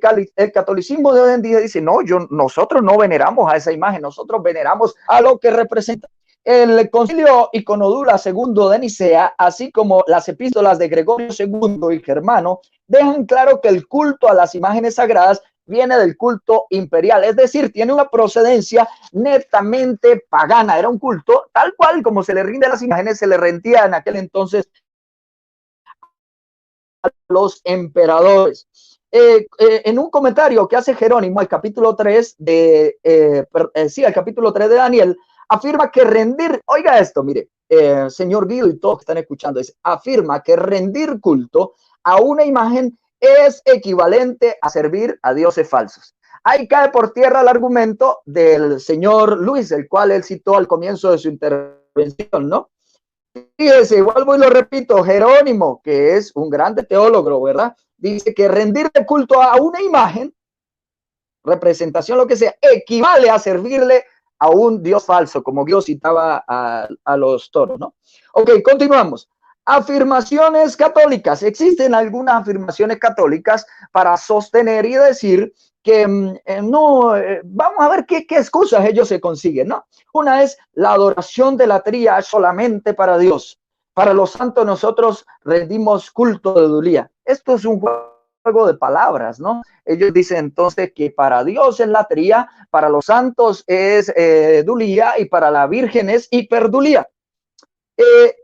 catolicismo de hoy en día dice, no, nosotros no veneramos a esa imagen, nosotros veneramos a lo que representa. El concilio Iconodula II de Nicea, así como las epístolas de Gregorio II y Germano, dejan claro que el culto a las imágenes sagradas viene del culto imperial, es decir, tiene una procedencia netamente pagana. Era un culto tal cual como se le rinde a las imágenes, se le rendía en aquel entonces a los emperadores. En un comentario que hace Jerónimo, el capítulo 3 el capítulo 3 de Daniel, afirma que rendir, oiga esto, mire, señor Guido y todos que están escuchando, afirma que rendir culto a una imagen es equivalente a servir a dioses falsos. Ahí cae por tierra el argumento del señor Luis, el cual él citó al comienzo de su intervención, ¿no? Fíjese, igual voy y lo repito, Jerónimo, que es un grande teólogo, ¿verdad? Dice que rendirle culto a una imagen, representación, lo que sea, equivale a servirle a un dios falso, como Dios citaba a los toros, ¿no? Ok, continuamos. Afirmaciones católicas. Existen algunas afirmaciones católicas para sostener y decir que vamos a ver qué excusas ellos se consiguen, ¿no? Una es la adoración de la tría solamente para Dios. Para los santos nosotros rendimos culto de Dulía. Esto es un juego de palabras, ¿no? Ellos dicen entonces que para Dios es la tría, para los santos es Dulía y para la Virgen es hiperdulía.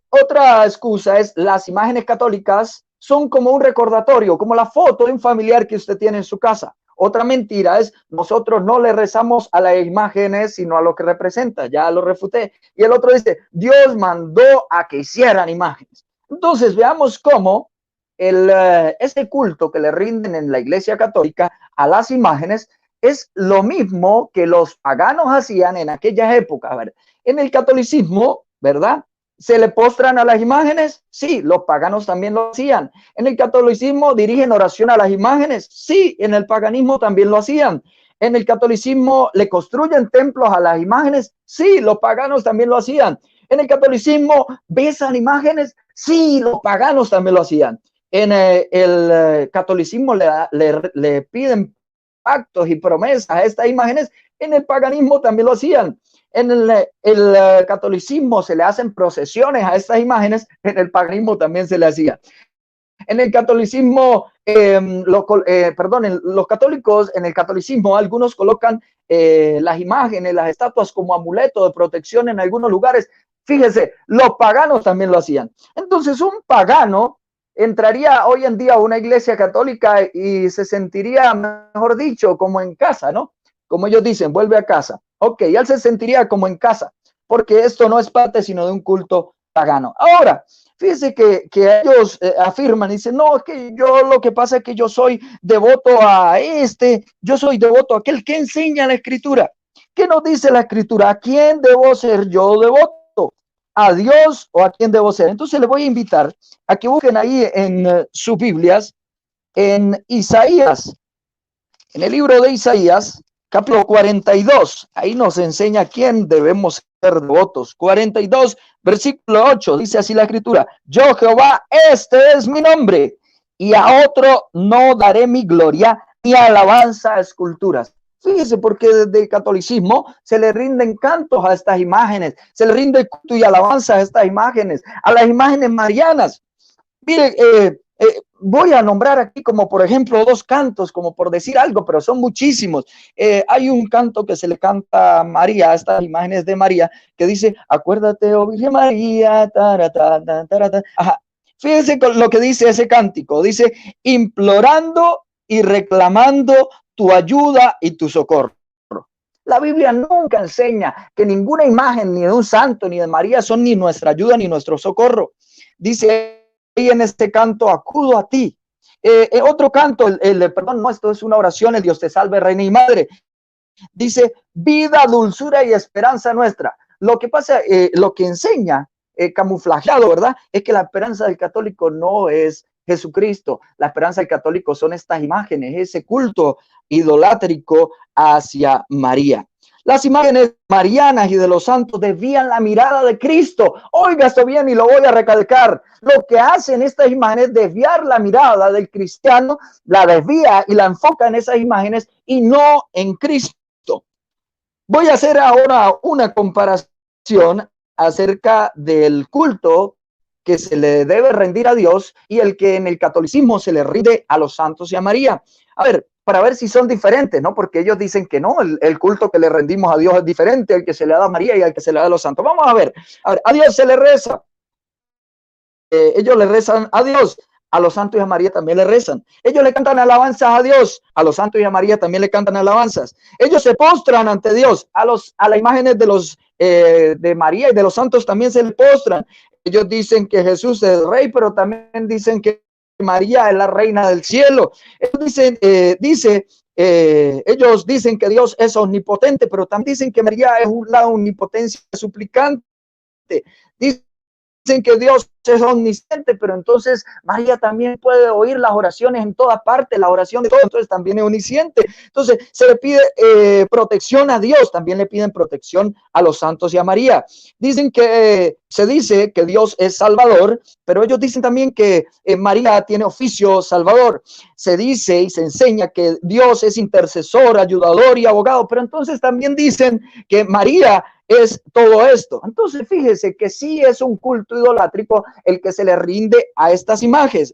Otra excusa es las imágenes católicas son como un recordatorio, como la foto de un familiar que usted tiene en su casa. Otra mentira es nosotros no le rezamos a las imágenes, sino a lo que representa. Ya lo refuté. Y el otro dice, Dios mandó a que hicieran imágenes. Entonces veamos cómo este culto que le rinden en la Iglesia Católica a las imágenes es lo mismo que los paganos hacían en aquella época. A ver, en el catolicismo, ¿verdad? ¿Se le postran a las imágenes? Sí, los paganos también lo hacían. ¿En el catolicismo dirigen oración a las imágenes? Sí, en el paganismo también lo hacían. ¿En el catolicismo le construyen templos a las imágenes? Sí, los paganos también lo hacían. ¿En el catolicismo besan imágenes? Sí, los paganos también lo hacían. En el catolicismo le piden pactos y promesas a estas imágenes. En el paganismo también lo hacían. En el catolicismo se le hacen procesiones a estas imágenes, en el paganismo también se le hacía. En el catolicismo, los católicos, en el catolicismo, algunos colocan las imágenes, las estatuas como amuleto de protección en algunos lugares. Fíjese, los paganos también lo hacían. Entonces, un pagano entraría hoy en día a una iglesia católica y se sentiría, mejor dicho, como en casa, ¿no? Como ellos dicen, vuelve a casa. Ok, él se sentiría como en casa, porque esto no es parte sino de un culto pagano. Ahora, fíjese que ellos afirman, dicen, no, es que yo lo que pasa es que yo soy devoto a yo soy devoto a aquel que enseña la Escritura. ¿Qué nos dice la Escritura? ¿A quién debo ser yo devoto? ¿A Dios o a quién debo ser? Entonces les voy a invitar a que busquen ahí en sus Biblias, en Isaías, en el libro de Isaías, capítulo 42, ahí nos enseña a quién debemos ser devotos. 42, versículo 8, dice así la Escritura: yo Jehová, este es mi nombre, y a otro no daré mi gloria ni alabanza a esculturas. Fíjese, porque desde el catolicismo se le rinden cantos a estas imágenes, se le rinde culto y alabanza a estas imágenes, a las imágenes marianas. Mire, voy a nombrar aquí como por ejemplo 2 cantos, como por decir algo, pero son muchísimos. Hay un canto que se le canta a María, a estas imágenes de María, que dice, acuérdate, oh Virgen María, Ajá. Fíjense con lo que dice ese cántico, dice, implorando y reclamando tu ayuda y tu socorro. La Biblia nunca enseña que ninguna imagen, ni de un santo, ni de María, son ni nuestra ayuda, ni nuestro socorro. Dice y en este canto, acudo a ti. Otro canto, perdón, no, esto es una oración, el Dios te salve, Reina y Madre. Dice, vida, dulzura y esperanza nuestra. Lo que pasa, lo que enseña, camuflajeado, ¿verdad? Es que la esperanza del católico no es Jesucristo. La esperanza del católico son estas imágenes, ese culto idolátrico hacia María. Las imágenes marianas y de los santos desvían la mirada de Cristo. Oiga esto bien y lo voy a recalcar. Lo que hacen estas imágenes es desviar la mirada del cristiano, la desvía y la enfoca en esas imágenes y no en Cristo. Voy a hacer ahora una comparación acerca del culto que se le debe rendir a Dios y el que en el catolicismo se le rinde a los santos y a María. A ver, para ver si son diferentes, ¿no? Porque ellos dicen que no, el culto que le rendimos a Dios es diferente al que se le da a María y al que se le da a los santos. Vamos a ver, a Dios se le reza. Ellos le rezan a Dios, a los santos y a María también le rezan. Ellos le cantan alabanzas a Dios, a los santos y a María también le cantan alabanzas. Ellos se postran ante Dios, a las imágenes de María y de los santos también se le postran. Ellos dicen que Jesús es el rey, pero también dicen que María es la reina del cielo. Ellos dicen que Dios es omnipotente, pero también dicen que María es la omnipotencia suplicante. Dicen que Dios es omnisciente, pero entonces María también puede oír las oraciones en toda parte, la oración de todos, entonces también es omnisciente. Entonces se le pide protección a Dios, también le piden protección a los santos y a María. Dicen que se dice que Dios es salvador, pero ellos dicen también que María tiene oficio salvador. Se dice y se enseña que Dios es intercesor, ayudador y abogado, pero entonces también dicen que María es todo esto. Entonces fíjese que sí es un culto idolátrico el que se le rinde a estas imágenes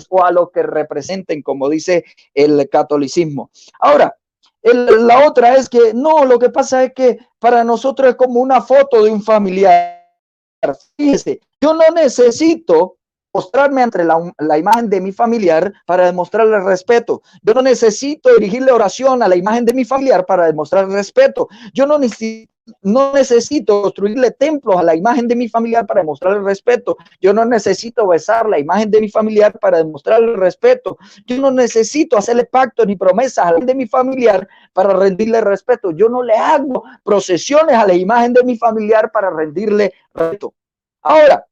o a lo que representen, como dice el catolicismo. Ahora, la otra es que no, lo que pasa es que para nosotros es como una foto de un familiar. Fíjese, yo no necesito postrarme ante la imagen de mi familiar para demostrarle respeto. Yo no necesito dirigirle oración a la imagen de mi familiar para demostrar respeto. Yo no necesito construirle templos a la imagen de mi familiar para demostrarle respeto. Yo no necesito besar la imagen de mi familiar para demostrarle respeto. Yo no necesito hacerle pactos ni promesas a la imagen de mi familiar para rendirle respeto. Yo no le hago procesiones a la imagen de mi familiar para rendirle respeto. Ahora,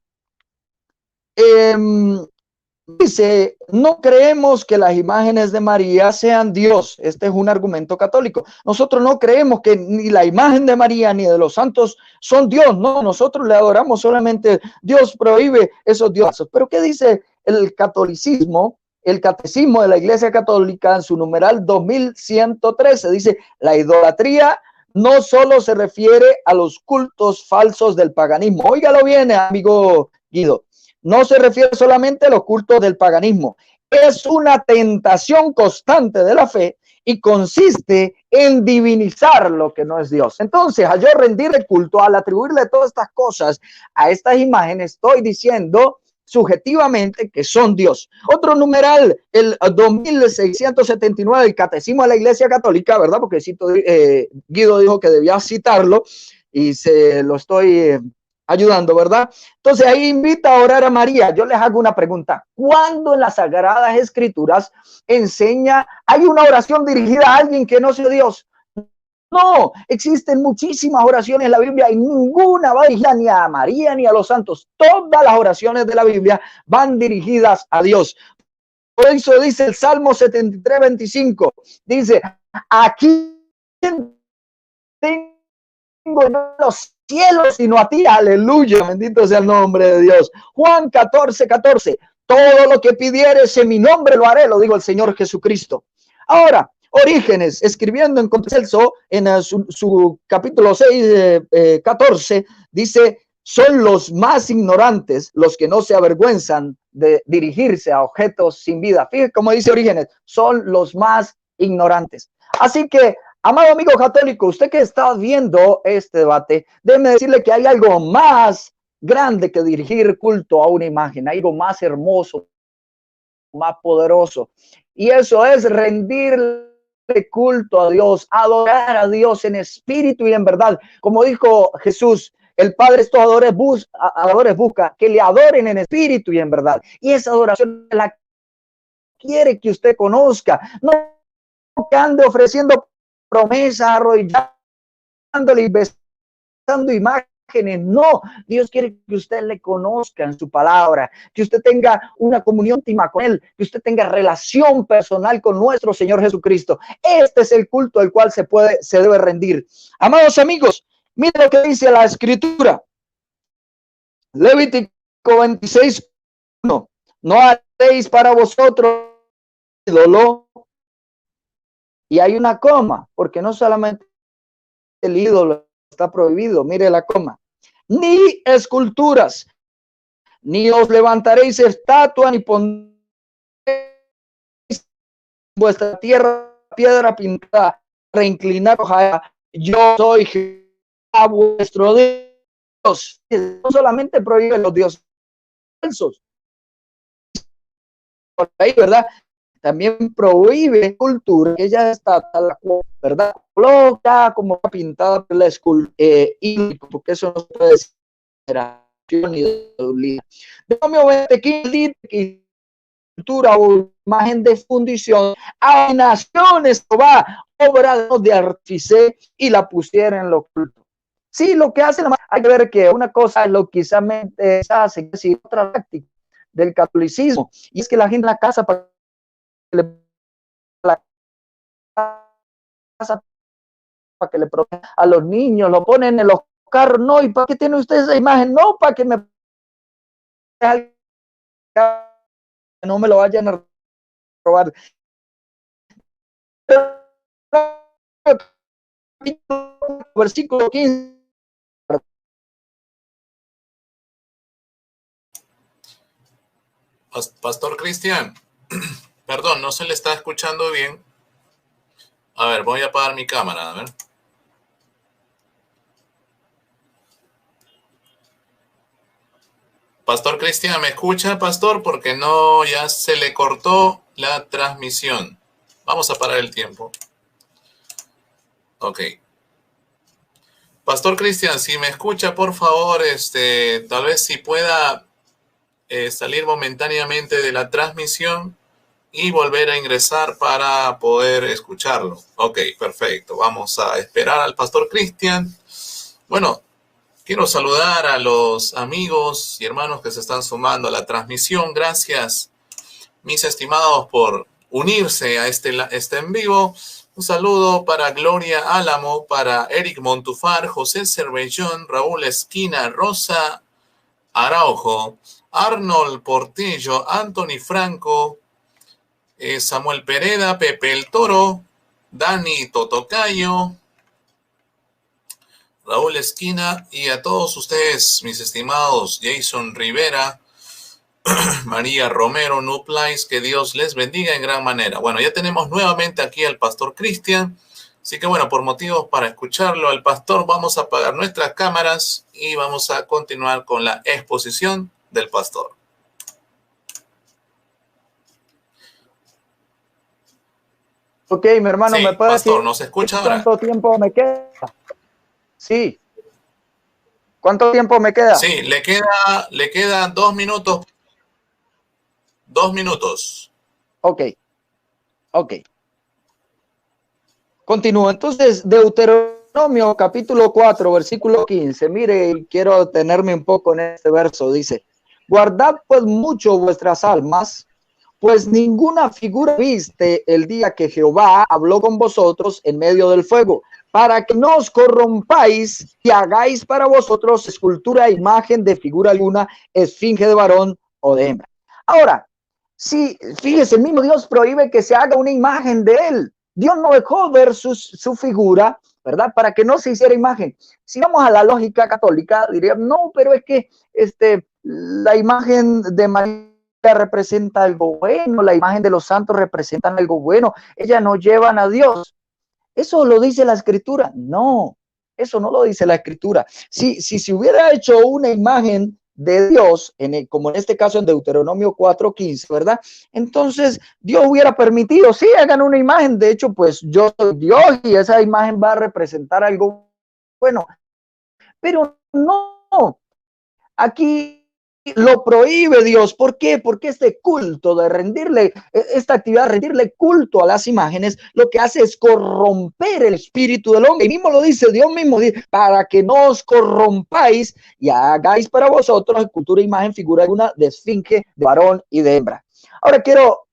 dice, no creemos que las imágenes de María sean Dios. Este es un argumento católico. Nosotros no creemos que ni la imagen de María ni de los santos son Dios. No, nosotros le adoramos solamente. Dios prohíbe esos dioses. Pero ¿qué dice el catolicismo? El catecismo de la Iglesia Católica en su numeral 2113 dice, la idolatría no solo se refiere a los cultos falsos del paganismo. Óigalo bien, amigo Guido. No se refiere solamente a los cultos del paganismo. Es una tentación constante de la fe y consiste en divinizar lo que no es Dios. Entonces, al yo rendir el culto, al atribuirle todas estas cosas a estas imágenes, estoy diciendo subjetivamente que son Dios. Otro numeral, el 2679 del Catecismo de la Iglesia Católica, ¿verdad? Porque Guido dijo que debía citarlo y se lo estoy ayudando, ¿verdad? Entonces ahí invita a orar a María. Yo les hago una pregunta. ¿Cuándo en las Sagradas Escrituras enseña, hay una oración dirigida a alguien que no sea Dios? No, existen muchísimas oraciones en la Biblia y ninguna va dirigida ni a María ni a los santos. Todas las oraciones de la Biblia van dirigidas a Dios. Por eso dice el Salmo 73, 25, dice, aquí tengo los cielos sino a ti, aleluya, bendito sea el nombre de Dios. Juan 14, 14, todo lo que pidieres en mi nombre lo haré, lo digo el Señor Jesucristo. Ahora, Orígenes, escribiendo en Concelso, en su capítulo 6, 14, dice, son los más ignorantes los que no se avergüenzan de dirigirse a objetos sin vida. Fíjate cómo dice Orígenes, son los más ignorantes. Así que, amado amigo católico, usted que está viendo este debate, déjeme decirle que hay algo más grande que dirigir culto a una imagen, algo más hermoso, más poderoso. Y eso es rendirle culto a Dios, adorar a Dios en espíritu y en verdad. Como dijo Jesús, el Padre estos adoradores busca que le adoren en espíritu y en verdad. Y esa adoración la quiere que usted conozca. No que ande ofreciendo promesas, arrodillándole y besando imágenes. No, Dios quiere que usted le conozca en su palabra, que usted tenga una comunión íntima con Él, que usted tenga relación personal con nuestro Señor Jesucristo. Este es el culto al cual se debe rendir. Amados amigos, miren lo que dice la Escritura. Levítico 26:1. No haréis para vosotros ídolo. Y hay una coma, porque no solamente el ídolo está prohibido, mire la coma, ni esculturas, ni os levantaréis estatua, ni pondréis vuestra tierra piedra pintada, reinclinaros a yo soy Jehová vuestro Dios. No solamente prohíbe los dioses falsos, por ahí, ¿verdad? También prohíbe cultura, que ya está, ¿verdad? Coloca como pintada por la escultura, porque eso no se puede decir ni de que cultura o imagen de fundición a naciones va obra de artífice y la pusieron en lo oculto. Sí, lo que hace hay que ver que una cosa es lo que quizás hace, decir, otra práctica del catolicismo, y es que la gente en la casa para que le proteja a los niños, lo ponen en los carros, no, ¿y para qué tiene usted esa imagen? No, para que no me lo vayan a robar. Versículo 15. Pastor Cristian, perdón, no se le está escuchando bien. A ver, voy a apagar mi cámara, a ver. Pastor Cristian, ¿me escucha, pastor? Porque no, ya se le cortó la transmisión. Vamos a parar el tiempo. Ok. Pastor Cristian, si me escucha, por favor, tal vez si pueda salir momentáneamente de la transmisión y volver a ingresar para poder escucharlo. Ok, perfecto. Vamos a esperar al Pastor Cristian. Bueno, quiero saludar a los amigos y hermanos que se están sumando a la transmisión. Gracias, mis estimados, por unirse a este en vivo. Un saludo para Gloria Álamo, para Eric Montufar, José Cervellón, Raúl Esquina, Rosa Araujo, Arnold Portillo, Anthony Franco, Samuel Pereda, Pepe el Toro, Dani Totocayo, Raúl Esquina, y a todos ustedes, mis estimados, Jason Rivera, María Romero, Nuplais, que Dios les bendiga en gran manera. Bueno, ya tenemos nuevamente aquí al Pastor Cristian, así que bueno, por motivos para escucharlo al pastor, vamos a apagar nuestras cámaras y vamos a continuar con la exposición del pastor. Ok, mi hermano, sí, ¿me puede pastor, decir ¿nos escucha ahora? cuánto tiempo me queda? Sí. ¿Cuánto tiempo me queda? Sí, le quedan 2 minutos. 2 minutos. Ok. Continúo. Entonces, Deuteronomio capítulo 4, versículo 15. Mire, quiero detenerme un poco en este verso. Dice, guardad pues mucho vuestras almas, pues ninguna figura viste el día que Jehová habló con vosotros en medio del fuego, para que no os corrompáis y hagáis para vosotros escultura, imagen de figura alguna, esfinge de varón o de hembra. Ahora, sí, fíjese, el mismo Dios prohíbe que se haga una imagen de él. Dios no dejó ver su figura, ¿verdad? Para que no se hiciera imagen. Si vamos a la lógica católica, diríamos, no, pero es que la imagen de María representa algo bueno, la imagen de los santos representan algo bueno, ellas nos llevan a Dios. ¿Eso lo dice la Escritura? No, eso no lo dice la Escritura. Si se hubiera hecho una imagen de Dios, como en este caso en Deuteronomio 4:15, ¿verdad? Entonces Dios hubiera permitido, sí, hagan una imagen, de hecho, pues yo soy Dios y esa imagen va a representar algo bueno, pero no, aquí lo prohíbe Dios. ¿Por qué? Porque este culto de rendirle, esta actividad de rendirle culto a las imágenes, lo que hace es corromper el espíritu del hombre. Y mismo lo dice Dios mismo, dice, para que no os corrompáis y hagáis para vosotros escultura, imagen, figura alguna de esfinge, de varón y de hembra. Ahora quiero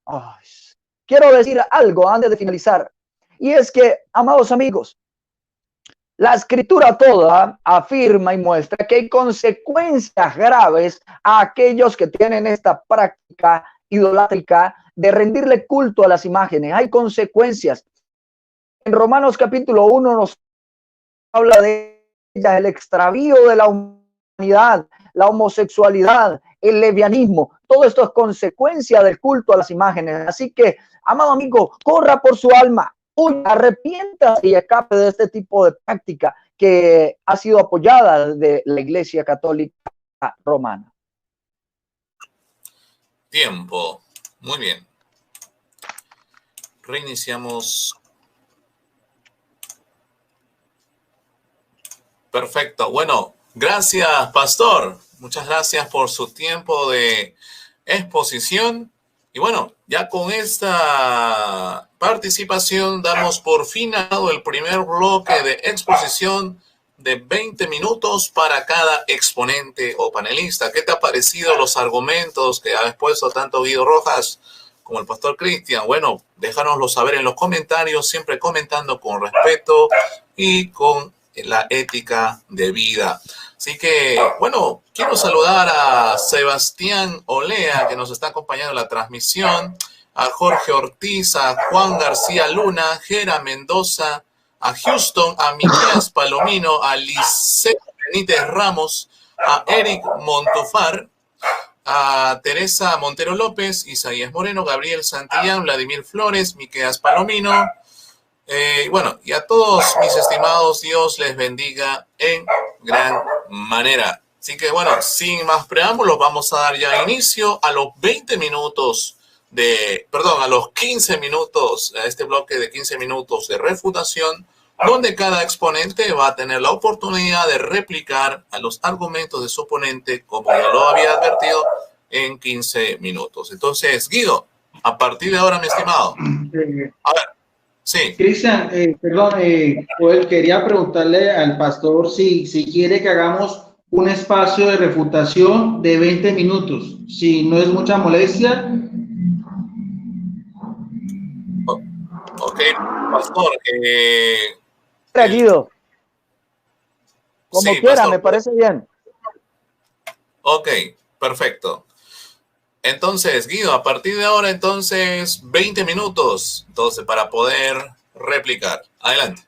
decir algo antes de finalizar. Y es que, amados amigos, la Escritura toda afirma y muestra que hay consecuencias graves a aquellos que tienen esta práctica idolátrica de rendirle culto a las imágenes. Hay consecuencias. En Romanos capítulo 1 nos habla de ellas, el extravío de la humanidad, la homosexualidad, el lesbianismo. Todo esto es consecuencia del culto a las imágenes. Así que, amado amigo, corra por su alma. Arrepiéntase y escape de este tipo de práctica que ha sido apoyada de la Iglesia Católica Romana. Tiempo. Muy bien. Reiniciamos. Perfecto. Bueno, gracias, pastor. Muchas gracias por su tiempo de exposición. Y bueno, ya con esta participación damos por finalizado el primer bloque de exposición de 20 minutos para cada exponente o panelista. ¿Qué te ha parecido los argumentos que ha expuesto tanto Guido Rojas como el pastor Cristian? Bueno, déjanoslo saber en los comentarios, siempre comentando con respeto y con la ética de vida. Así que, bueno, quiero saludar a Sebastián Olea, que nos está acompañando en la transmisión, a Jorge Ortiz, a Juan García Luna, Gera Mendoza, a Houston, a Miquías Palomino, a Lisette Benítez Ramos, a Eric Montufar, a Teresa Montero López, Isaías Moreno, Gabriel Santillán, Vladimir Flores, Miquías Palomino, bueno, y a todos mis estimados, Dios les bendiga en gran manera. Así que bueno, sin más preámbulos, vamos a dar ya inicio a los 20 minutos a los 15 minutos, a este bloque de 15 minutos de refutación, donde cada exponente va a tener la oportunidad de replicar a los argumentos de su oponente, como ya lo había advertido, en 15 minutos. Entonces, Guido, a partir de ahora, mi estimado. A ver. Sí. Cristian, Joel, quería preguntarle al pastor si quiere que hagamos un espacio de refutación de 20 minutos, si no es mucha molestia. Ok, pastor. Guido, como sí, quiera, pastor, me parece bien. Ok, perfecto. Entonces, Guido, a partir de ahora, 20 minutos, para poder replicar. Adelante.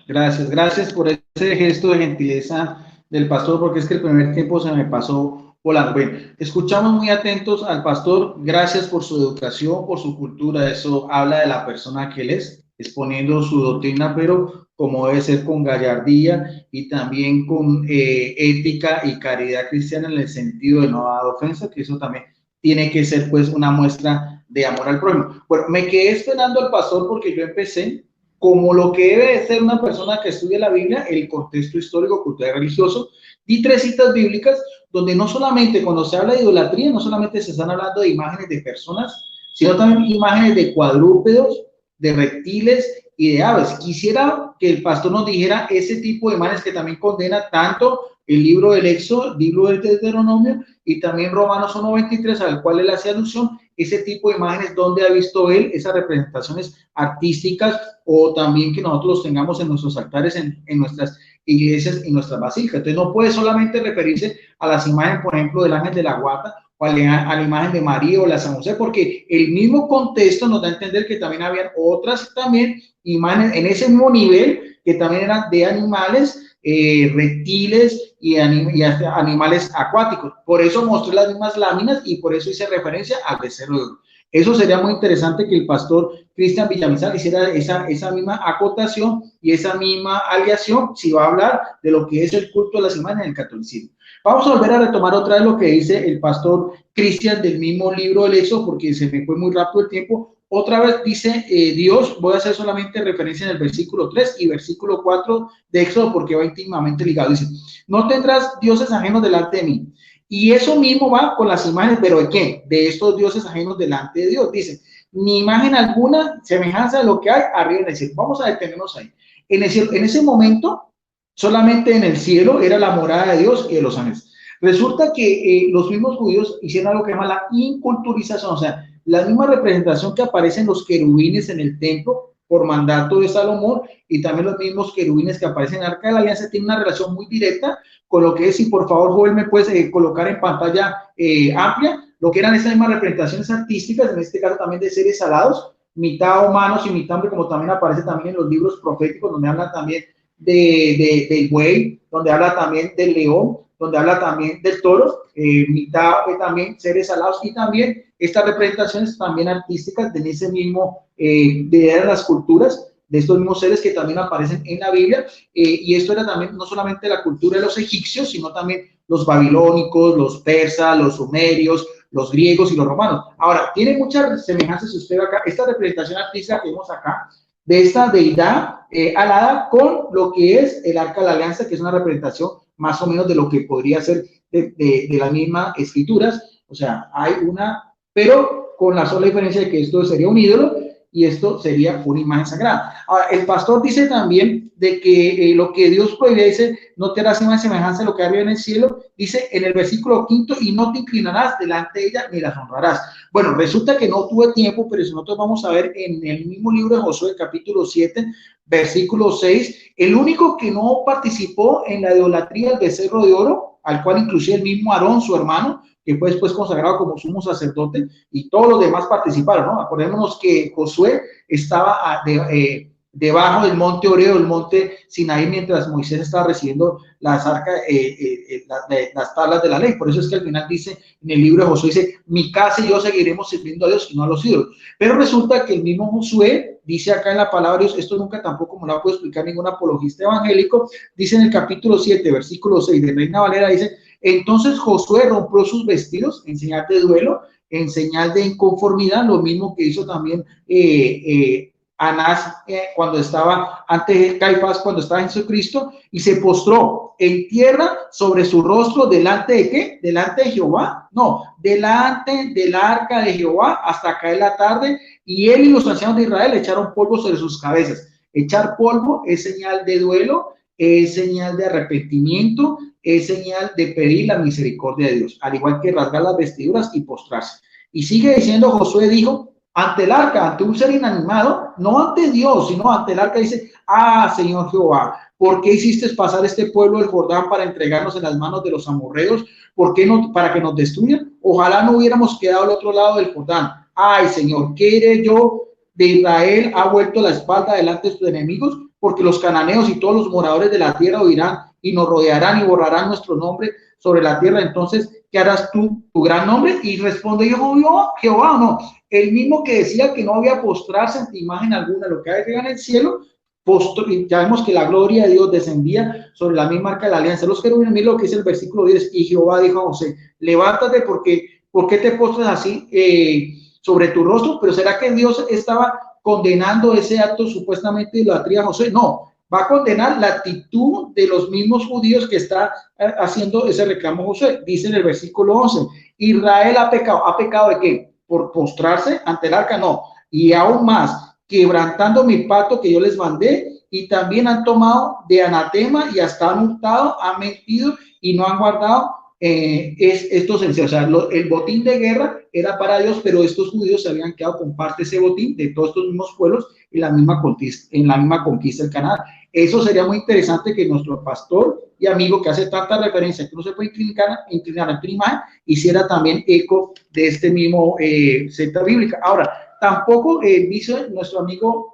Gracias por ese gesto de gentileza del pastor, porque es que el primer tiempo se me pasó volando. Bueno, escuchamos muy atentos al pastor, gracias por su educación, por su cultura, eso habla de la persona que él es, exponiendo su doctrina, pero como debe ser con gallardía y también con ética y caridad cristiana en el sentido de no dar ofensa, que eso también tiene que ser pues una muestra de amor al prójimo. Bueno, me quedé esperando al pastor porque yo empecé como lo que debe de ser una persona que estudia la Biblia, el contexto histórico, cultural y religioso. Di 3 citas bíblicas donde no solamente cuando se habla de idolatría, no solamente se están hablando de imágenes de personas, sino también imágenes de cuadrúpedos, de reptiles y de aves. Quisiera que el pastor nos dijera ese tipo de imágenes que también condena tanto el libro del Éxodo, el libro del Deuteronomio y también Romanos 1:23, al cual él hace alusión, ese tipo de imágenes donde ha visto él esas representaciones artísticas, o también que nosotros los tengamos en nuestros altares, en nuestras iglesias y nuestras basílicas. Entonces no puede solamente referirse a las imágenes, por ejemplo, del ángel de la guarda o a la imagen de María o la San José, porque el mismo contexto nos da a entender que también habían otras también imágenes en ese mismo nivel que también eran de animales, reptiles y hasta animales acuáticos. Por eso mostré las mismas láminas y por eso hice referencia al becerro de oro. Eso sería muy interesante que el pastor Cristian Villamizar hiciera esa misma acotación y esa misma aleación si va a hablar de lo que es el culto de las imágenes en el catolicismo. Vamos a volver a retomar otra vez lo que dice el pastor Cristian del mismo libro del Éxodo, porque se me fue muy rápido el tiempo. Otra vez dice Dios, voy a hacer solamente referencia en el versículo 3 y versículo 4 de Éxodo porque va íntimamente ligado. Dice, no tendrás dioses ajenos delante de mí. Y eso mismo va con las imágenes, pero ¿de qué? De estos dioses ajenos delante de Dios. Dice, ni imagen alguna, semejanza de lo que hay arriba en el cielo. Vamos a detenernos ahí. En ese momento, solamente en el cielo era la morada de Dios y de los ángeles. Resulta que los mismos judíos hicieron algo que se llama la inculturización, o sea, la misma representación que aparecen los querubines en el templo por mandato de Salomón, y también los mismos querubines que aparecen en el Arca de la Alianza tienen una relación muy directa con lo que es, y por favor, Joel, me puedes colocar en pantalla amplia, lo que eran esas mismas representaciones artísticas, en este caso también de seres alados, mitad humanos y mitad hombre, como también aparece también en los libros proféticos, donde hablan también del buey, donde habla también del león, donde habla también del toro, mitad también seres alados, y también estas representaciones también artísticas de ese mismo, de las culturas, de estos mismos seres que también aparecen en la Biblia, y esto era también no solamente la cultura de los egipcios, sino también los babilónicos, los persas, los sumerios, los griegos y los romanos. Ahora, tiene muchas semejanzas, si usted ve acá, esta representación artística que vemos acá, de esta deidad alada con lo que es el Arca de la Alianza, que es una representación más o menos de lo que podría ser de las mismas escrituras. O sea, hay una, pero con la sola diferencia de que esto sería un ídolo y esto sería una imagen sagrada. Ahora, el pastor dice también de que lo que Dios prohíbe, dice, no te harás imagen semejanza de lo que hay en el cielo, dice en el versículo 5, y no te inclinarás delante de ella ni las honrarás. Bueno, resulta que no tuve tiempo, pero si nosotros vamos a ver en el mismo libro de Josué, capítulo 7, versículo 6, el único que no participó en la idolatría del becerro de oro, al cual inclusive el mismo Aarón, su hermano, que fue después consagrado como sumo sacerdote, y todos los demás participaron, ¿no? Acordémonos que Josué estaba debajo del monte Oreo, el monte Sinaí, mientras Moisés estaba recibiendo las tablas de la ley. Por eso es que al final dice, en el libro de Josué, dice, mi casa y yo seguiremos sirviendo a Dios y no a los ídolos. Pero resulta que el mismo Josué dice acá en la palabra de Dios, esto nunca tampoco me lo puede explicar ningún apologista evangélico, dice en el capítulo 7, versículo 6 de Reina Valera, dice, entonces Josué rompió sus vestidos en señal de duelo, en señal de inconformidad, lo mismo que hizo también Anás cuando estaba, antes de Caifás, cuando estaba en Jesucristo, y se postró en tierra sobre su rostro, delante de ¿qué? Delante de Jehová, no, delante del arca de Jehová hasta caer la tarde, y él y los ancianos de Israel echaron polvo sobre sus cabezas. Echar polvo es señal de duelo, es señal de arrepentimiento, es señal de pedir la misericordia de Dios, al igual que rasgar las vestiduras y postrarse. Y sigue diciendo, Josué dijo, ante el arca, ante un ser inanimado, no ante Dios, sino ante el arca, dice, Señor Jehová, ¿por qué hiciste pasar este pueblo del Jordán para entregarnos en las manos de los amorreos? ¿Por qué no, para que nos destruyan? Ojalá no hubiéramos quedado al otro lado del Jordán. Ay, Señor, ¿qué iré yo de Israel? Ha vuelto la espalda delante de sus enemigos, porque los cananeos y todos los moradores de la tierra oirán y nos rodearán y borrarán nuestro nombre sobre la tierra. Entonces, ¿qué harás tú, tu gran nombre? Y responde Jehová, no, el mismo que decía que no había postrarse ante imagen alguna, lo que hay en el cielo, ya vemos que la gloria de Dios descendía sobre la misma arca de la alianza. Los querubines, miren lo que dice el versículo 10, y Jehová dijo a José, levántate porque, ¿por qué te postras así sobre tu rostro? Pero ¿será que Dios estaba condenando ese acto supuestamente de idolatría a Josué, no, va a condenar la actitud de los mismos judíos que está haciendo ese reclamo Josué. Dice en el versículo 11, Israel ha pecado ¿de qué? Por postrarse ante el arca, no, y aún más, quebrantando mi pacto que yo les mandé, y también han tomado de anatema y hasta han hurtado, han mentido y no han guardado estos o sea, el botín de guerra era para Dios, pero estos judíos se habían quedado con parte de ese botín de todos estos mismos pueblos en la misma conquista del Canaán. Eso sería muy interesante que nuestro pastor y amigo que hace tanta referencia que no se puede inclinar ante una imagen, hiciera también eco de este mismo secta bíblica. Ahora, tampoco dice nuestro amigo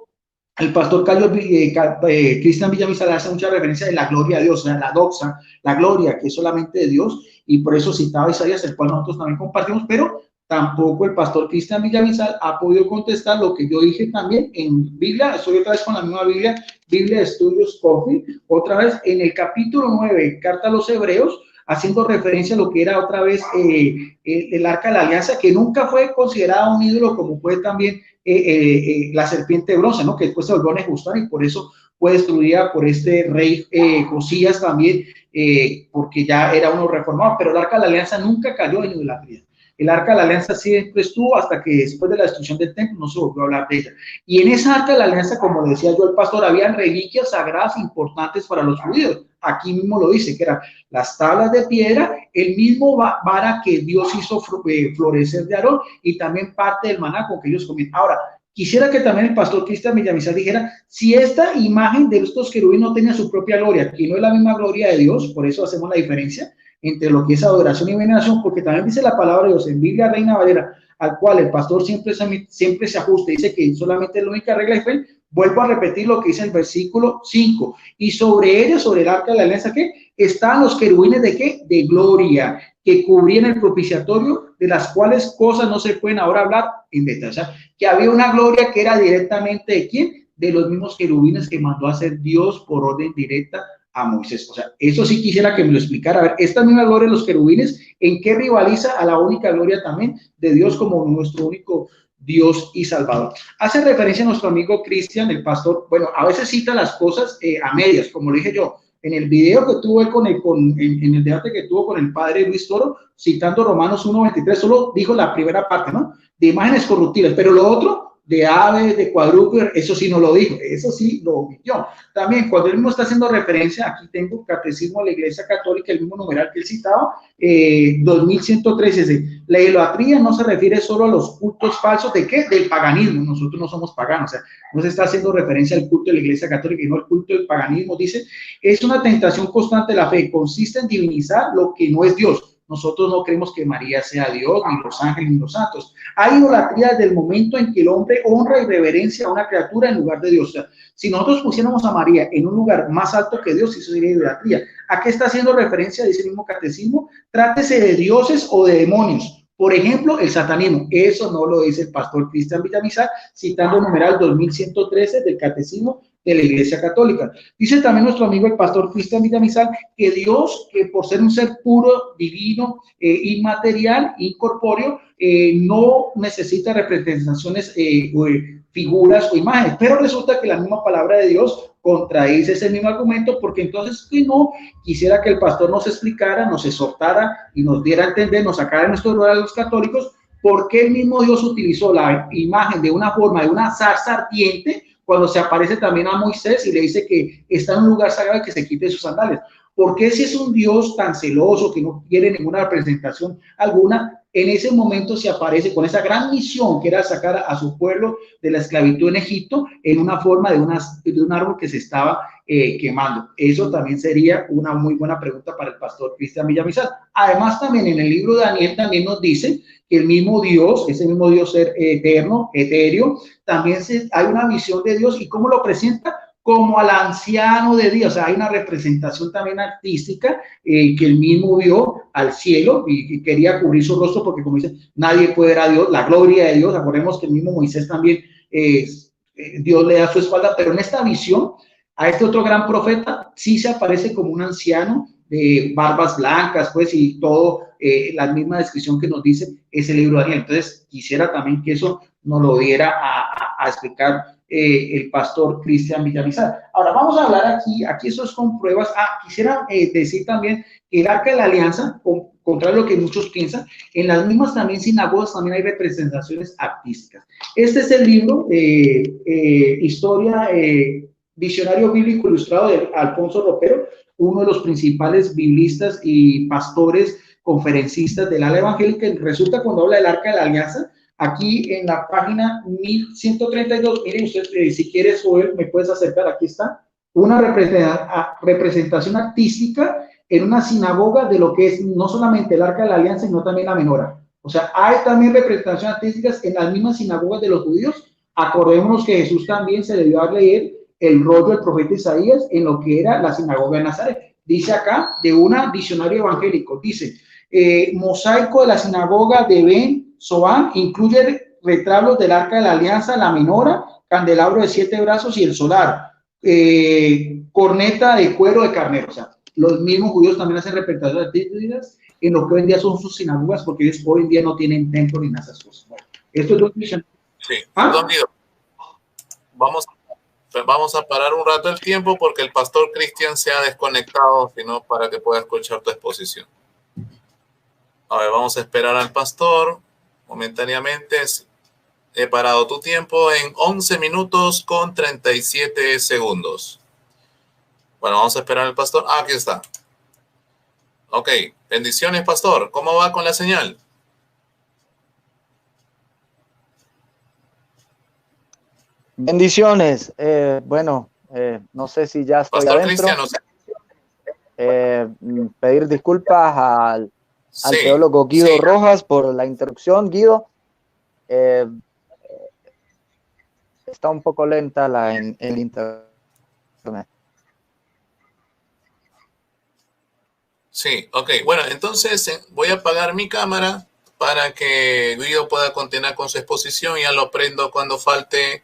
el pastor Cristian Villamizar, hace mucha referencia de la gloria de Dios, o sea, la doxa, la gloria que es solamente de Dios, y por eso citaba Isaías, el cual nosotros también compartimos, pero tampoco el pastor Cristian Villamizar ha podido contestar lo que yo dije también en Biblia. Estoy otra vez con la misma Biblia de Estudios Coffee, otra vez en el capítulo 9, Carta a los Hebreos, haciendo referencia a lo que era otra vez el Arca de la Alianza, que nunca fue considerado un ídolo, como fue también la serpiente de bronce, ¿no? Que después se volvió a Nejustán y por eso fue destruida por este rey Josías también, porque ya era uno reformado, pero el Arca de la Alianza nunca cayó en idolatría. El Arca de la Alianza siempre estuvo hasta que después de la destrucción del templo no se volvió a hablar de ella. Y en esa Arca de la Alianza, como decía yo el pastor, habían reliquias sagradas importantes para los judíos. Aquí mismo lo dice, que eran las tablas de piedra, el mismo vara que Dios hizo florecer de Aarón y también parte del maná con que ellos comían. Ahora, quisiera que también el pastor Cristian Villamizar dijera, si esta imagen de estos querubines no tenía su propia gloria, que no es la misma gloria de Dios, por eso hacemos la diferencia entre lo que es adoración y veneración, porque también dice la palabra de Dios en Biblia Reina Valera, al cual el pastor siempre se ajusta, dice que solamente es la única regla de fe. Vuelvo a repetir lo que dice el versículo 5, y sobre ellos, sobre el arca de la alianza, ¿qué? Están los querubines de ¿qué? De gloria, que cubrían el propiciatorio, de las cuales cosas no se pueden ahora hablar en detalle. O sea, que había una gloria que era directamente ¿de quién? De los mismos querubines que mandó a hacer Dios por orden directa a Moisés. O sea, eso sí quisiera que me lo explicara. A ver, esta misma gloria de los querubines, ¿en qué rivaliza a la única gloria también de Dios como nuestro único Dios y Salvador? Hace referencia a nuestro amigo Cristian, el pastor, bueno, a veces cita las cosas a medias, como lo dije yo, en el video que tuve en el debate que tuvo con el padre Luis Toro, citando Romanos 1:23, solo dijo la primera parte, ¿no? De imágenes corruptibles, pero lo otro, de aves, de cuadrúpedos, eso sí no lo dijo, eso sí lo omitió. También, cuando él mismo está haciendo referencia, aquí tengo Catecismo de la Iglesia Católica, el mismo numeral que él citaba, 2113, la idolatría no se refiere solo a los cultos falsos, ¿de qué? Del paganismo, nosotros no somos paganos, o sea, no se está haciendo referencia al culto de la Iglesia Católica, sino al culto del paganismo, dice, es una tentación constante de la fe, consiste en divinizar lo que no es Dios. Nosotros no creemos que María sea Dios, ni los ángeles, ni los santos. Hay idolatría desde el momento en que el hombre honra y reverencia a una criatura en lugar de Dios. O sea, si nosotros pusiéramos a María en un lugar más alto que Dios, eso sería idolatría. ¿A qué está haciendo referencia? Dice el mismo catecismo, trátese de dioses o de demonios. Por ejemplo, el satanismo. Eso no lo dice el pastor Cristian Villamizar, citando el numeral 2113 del catecismo de la Iglesia Católica. Dice también nuestro amigo el pastor Cristian Villamizar que Dios, que por ser un ser puro, divino, inmaterial, incorpóreo, no necesita representaciones, figuras o imágenes, pero resulta que la misma palabra de Dios contradice ese mismo argumento, porque entonces que no quisiera que el pastor nos explicara, nos exhortara y nos diera a entender, nos sacara de nuestro lugar a los católicos, por qué el mismo Dios utilizó la imagen de una forma de una zarza ardiente cuando se aparece también a Moisés y le dice que está en un lugar sagrado y que se quite sus sandalias. ¿Por qué si es un Dios tan celoso que no quiere ninguna representación alguna, en ese momento se aparece con esa gran misión que era sacar a su pueblo de la esclavitud en Egipto en una forma de un árbol que se estaba quemando? Eso también sería una muy buena pregunta para el pastor Cristian Villamizar. Además, también en el libro de Daniel también nos dice que el mismo Dios, ese mismo Dios ser eterno, etéreo, también hay una visión de Dios. ¿Y cómo lo presenta? Como al anciano de Dios. O sea, hay una representación también artística que él mismo vio al cielo y quería cubrir su rostro porque, como dice, nadie puede ver a Dios, la gloria de Dios. Acordemos que el mismo Moisés también, Dios le da su espalda, pero en esta visión, a este otro gran profeta sí se aparece como un anciano de barbas blancas, pues, y todo, la misma descripción que nos dice ese libro de Daniel. Entonces, quisiera también que eso nos lo diera a explicar el pastor Cristian Villamizar. Ahora vamos a hablar aquí eso es con pruebas. Quisiera decir también que el Arca de la Alianza, contrario a lo que muchos piensan, en las mismas también sinagogas también hay representaciones artísticas. Este es el libro, Historia, Diccionario Bíblico Ilustrado de Alfonso Ropero, uno de los principales biblistas y pastores conferencistas del ala evangélica. Resulta cuando habla del Arca de la Alianza, aquí en la página 1132, miren usted, si quieres Joel, me puedes acercar, aquí está, una representación artística en una sinagoga de lo que es no solamente el Arca de la Alianza, sino también la menorá. O sea, hay también representaciones artísticas en las mismas sinagogas de los judíos. Acordémonos que Jesús también se debió haber leído el rollo del profeta Isaías en lo que era la sinagoga de Nazaret. Dice acá, de un diccionario evangélico, dice, mosaico de la sinagoga de Ben Zoán incluye retablos del Arca de la Alianza, la menorá, candelabro de 7 brazos y el solar, corneta de cuero de carnero. O sea, los mismos judíos también hacen representaciones artísticas en lo que hoy en día son sus sinagogas, porque ellos hoy en día no tienen templo ni nada de esas cosas. Bueno, esto es lo que dicen. Sí, perdón, Guido. Vamos a parar un rato el tiempo porque el pastor Cristian se ha desconectado, sino para que pueda escuchar tu exposición. A ver, vamos a esperar al pastor momentáneamente. He parado tu tiempo en 11 minutos con 37 segundos. Bueno, vamos a esperar al pastor. Aquí está. Ok, bendiciones, pastor. ¿Cómo va con la señal? Bendiciones. No sé si ya estoy pastor adentro. Cristiano. Pedir disculpas al teólogo Guido Rojas por la interrupción. Guido, está un poco lenta el internet. Sí, ok. Bueno, entonces voy a apagar mi cámara para que Guido pueda continuar con su exposición. Ya lo prendo cuando falte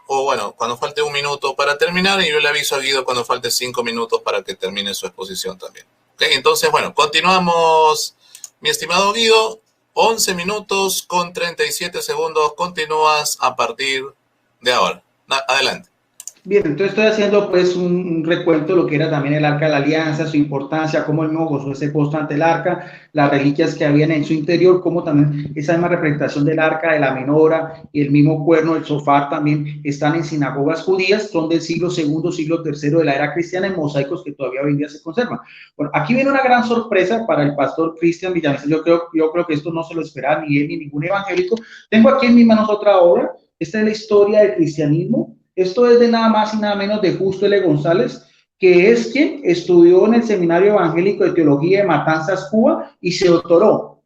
cuando falte 1 minuto para terminar, y yo le aviso a Guido cuando falte 5 minutos para que termine su exposición también. Okay, entonces, bueno, continuamos, mi estimado Guido. 11 minutos con 37 segundos. Continúas a partir de ahora. Adelante. Bien, entonces estoy haciendo pues un recuento de lo que era también el Arca de la Alianza, su importancia, cómo el mismo Josué se postó ante el Arca, las reliquias que habían en su interior, cómo también esa misma representación del Arca, de la menorá y el mismo cuerno del sofá también están en sinagogas judías, son del siglo II, siglo III de la era cristiana, en mosaicos que todavía hoy en día se conservan. Bueno, aquí viene una gran sorpresa para el pastor Cristian Villamizar. Yo creo que esto no se lo esperaba ni él ni ningún evangélico. Tengo aquí en mis manos otra obra. Esta es la historia del cristianismo. Esto es de nada más y nada menos de Justo L. González, que es quien estudió en el Seminario Evangélico de Teología de Matanzas, Cuba, y se doctor,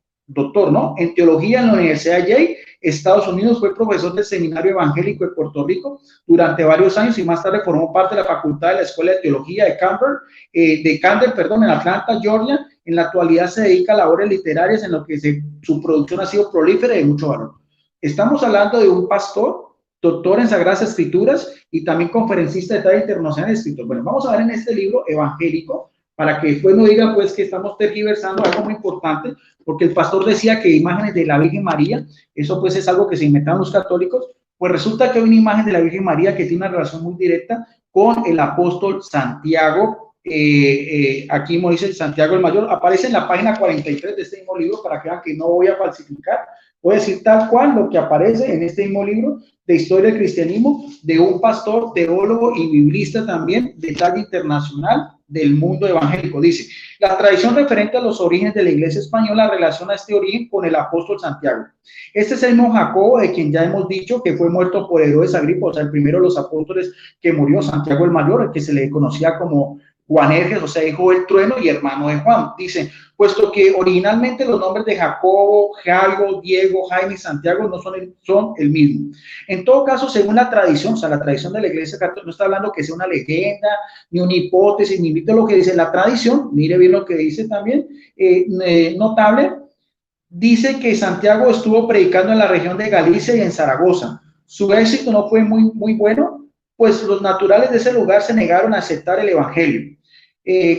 ¿no?, en Teología en la Universidad de Yale, Estados Unidos. Fue profesor del Seminario Evangélico de Puerto Rico durante varios años y más tarde formó parte de la Facultad de la Escuela de Teología de Camden, en Atlanta, Georgia. En la actualidad se dedica a labores literarias en lo que su producción ha sido prolífera y de mucho valor. Estamos hablando de un pastor, doctor en Sagradas Escrituras y también conferencista de talla internacional de escritor. Bueno, vamos a ver en este libro evangélico, para que después no digan pues que estamos tergiversando algo muy importante, porque el pastor decía que imágenes de la Virgen María, eso pues es algo que se inventaron los católicos. Pues resulta que hay una imagen de la Virgen María que tiene una relación muy directa con el apóstol Santiago. Aquí Moisés Santiago el Mayor aparece en la página 43 de este mismo libro, para que vean que no voy a falsificar. Voy a decir tal cual lo que aparece en este mismo libro de Historia del Cristianismo, de un pastor, teólogo y biblista también de talla internacional del mundo evangélico. Dice: la tradición referente a los orígenes de la Iglesia española relaciona este origen con el apóstol Santiago. Este es el mismo Jacobo, de quien ya hemos dicho que fue muerto por Herodes Agripa, o sea, el primero de los apóstoles que murió, Santiago el Mayor, el que se le conocía como Juanerges, o sea, hijo del trueno y hermano de Juan. Dice: puesto que originalmente los nombres de Jacobo, Jairo, Diego, Jaime y Santiago no son el mismo. En todo caso, según la tradición, o sea, la tradición de la Iglesia Católica, no está hablando que sea una leyenda, ni una hipótesis, ni lo que dice la tradición. Mire bien lo que dice también, notable. Dice que Santiago estuvo predicando en la región de Galicia y en Zaragoza. Su éxito no fue muy bueno, pues los naturales de ese lugar se negaron a aceptar el evangelio.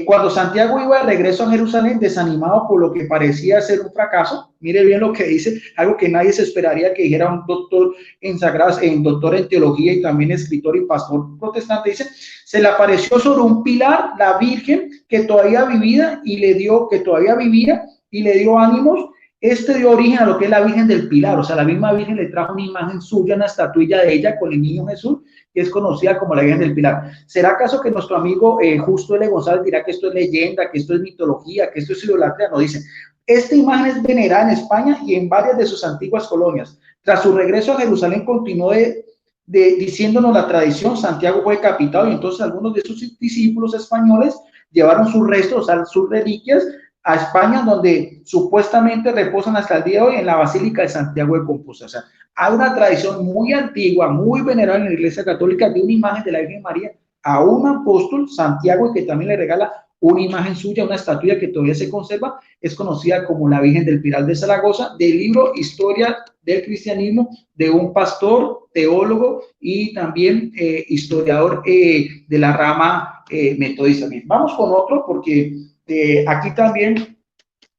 cuando Santiago iba de regreso a Jerusalén, desanimado por lo que parecía ser un fracaso, mire bien lo que dice, algo que nadie se esperaría que dijera un doctor en sagradas, doctor en teología y también escritor y pastor protestante, dice, se le apareció sobre un pilar la Virgen que todavía vivía y le dio ánimos. Este dio origen a lo que es la Virgen del Pilar, o sea, la misma Virgen le trajo una imagen suya, una estatuilla de ella con el niño Jesús, que es conocida como la Virgen del Pilar. ¿Será acaso que nuestro amigo Justo L. González dirá que esto es leyenda, que esto es mitología, que esto es idolatría? No, dice, esta imagen es venerada en España y en varias de sus antiguas colonias. Tras su regreso a Jerusalén continuó diciéndonos la tradición, Santiago fue decapitado y entonces algunos de sus discípulos españoles llevaron sus restos, o sea, sus reliquias, a España, donde supuestamente reposan hasta el día de hoy en la Basílica de Santiago de Compostela. O sea, hay una tradición muy antigua, muy venerada en la Iglesia Católica de una imagen de la Virgen María a un apóstol, Santiago, y que también le regala una imagen suya, una estatua que todavía se conserva, es conocida como la Virgen del Pilar de Zaragoza, del libro Historia del Cristianismo, de un pastor, teólogo y también historiador de la rama metodista. Bien, vamos con otro porque aquí también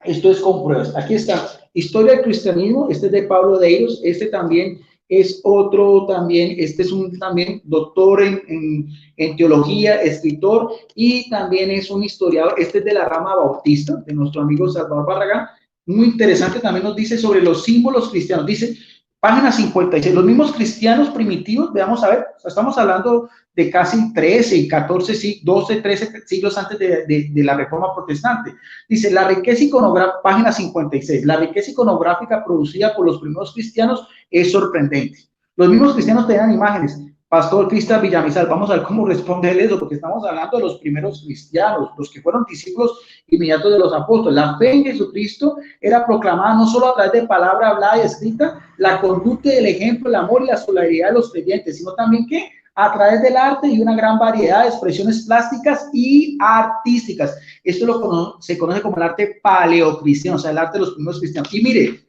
esto es con pruebas. Aquí está, Historia del Cristianismo, este es de Pablo de Ellos, este también es otro también, este es un también doctor en teología, escritor, y también es un historiador, este es de la rama bautista, de nuestro amigo Salvador Barragán, muy interesante, también nos dice sobre los símbolos cristianos, dice, página 56, los mismos cristianos primitivos, veamos a ver, o sea, estamos hablando de casi 13 y 14, 12, 13 siglos antes de la Reforma Protestante. Dice, la riqueza iconográfica, página 56, la riqueza iconográfica producida por los primeros cristianos es sorprendente. Los mismos cristianos tenían imágenes. Pastor Cristian Villamizar, vamos a ver cómo responde él eso, porque estamos hablando de los primeros cristianos, los que fueron discípulos inmediatos de los apóstoles. La fe en Jesucristo era proclamada no solo a través de palabra hablada y escrita, la conducta, el ejemplo, el amor y la solidaridad de los creyentes, sino también que a través del arte y una gran variedad de expresiones plásticas y artísticas. Esto se conoce como el arte paleocristiano, o sea, el arte de los primeros cristianos. Y mire,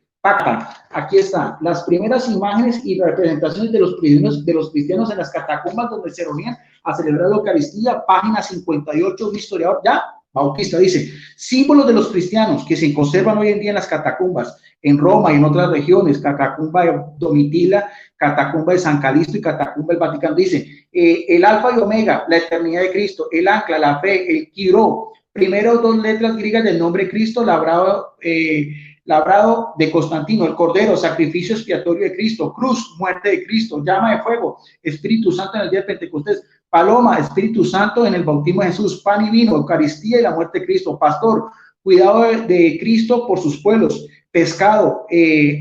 aquí están las primeras imágenes y representaciones de los cristianos en las catacumbas donde se reunían a celebrar la Eucaristía, página 58, un historiador ya bautista dice, símbolos de los cristianos que se conservan hoy en día en las catacumbas, en Roma y en otras regiones, catacumba de Domitila, catacumba de San Calixto y catacumba del Vaticano, dice, el alfa y omega, la eternidad de Cristo, el ancla, la fe, el quiró, primero dos letras griegas del nombre Cristo, labrado de Constantino, el Cordero, sacrificio expiatorio de Cristo, cruz, muerte de Cristo, llama de fuego, Espíritu Santo en el día de Pentecostés, paloma, Espíritu Santo en el bautismo de Jesús, pan y vino, Eucaristía y la muerte de Cristo, pastor, cuidado de Cristo por sus pueblos, pescado,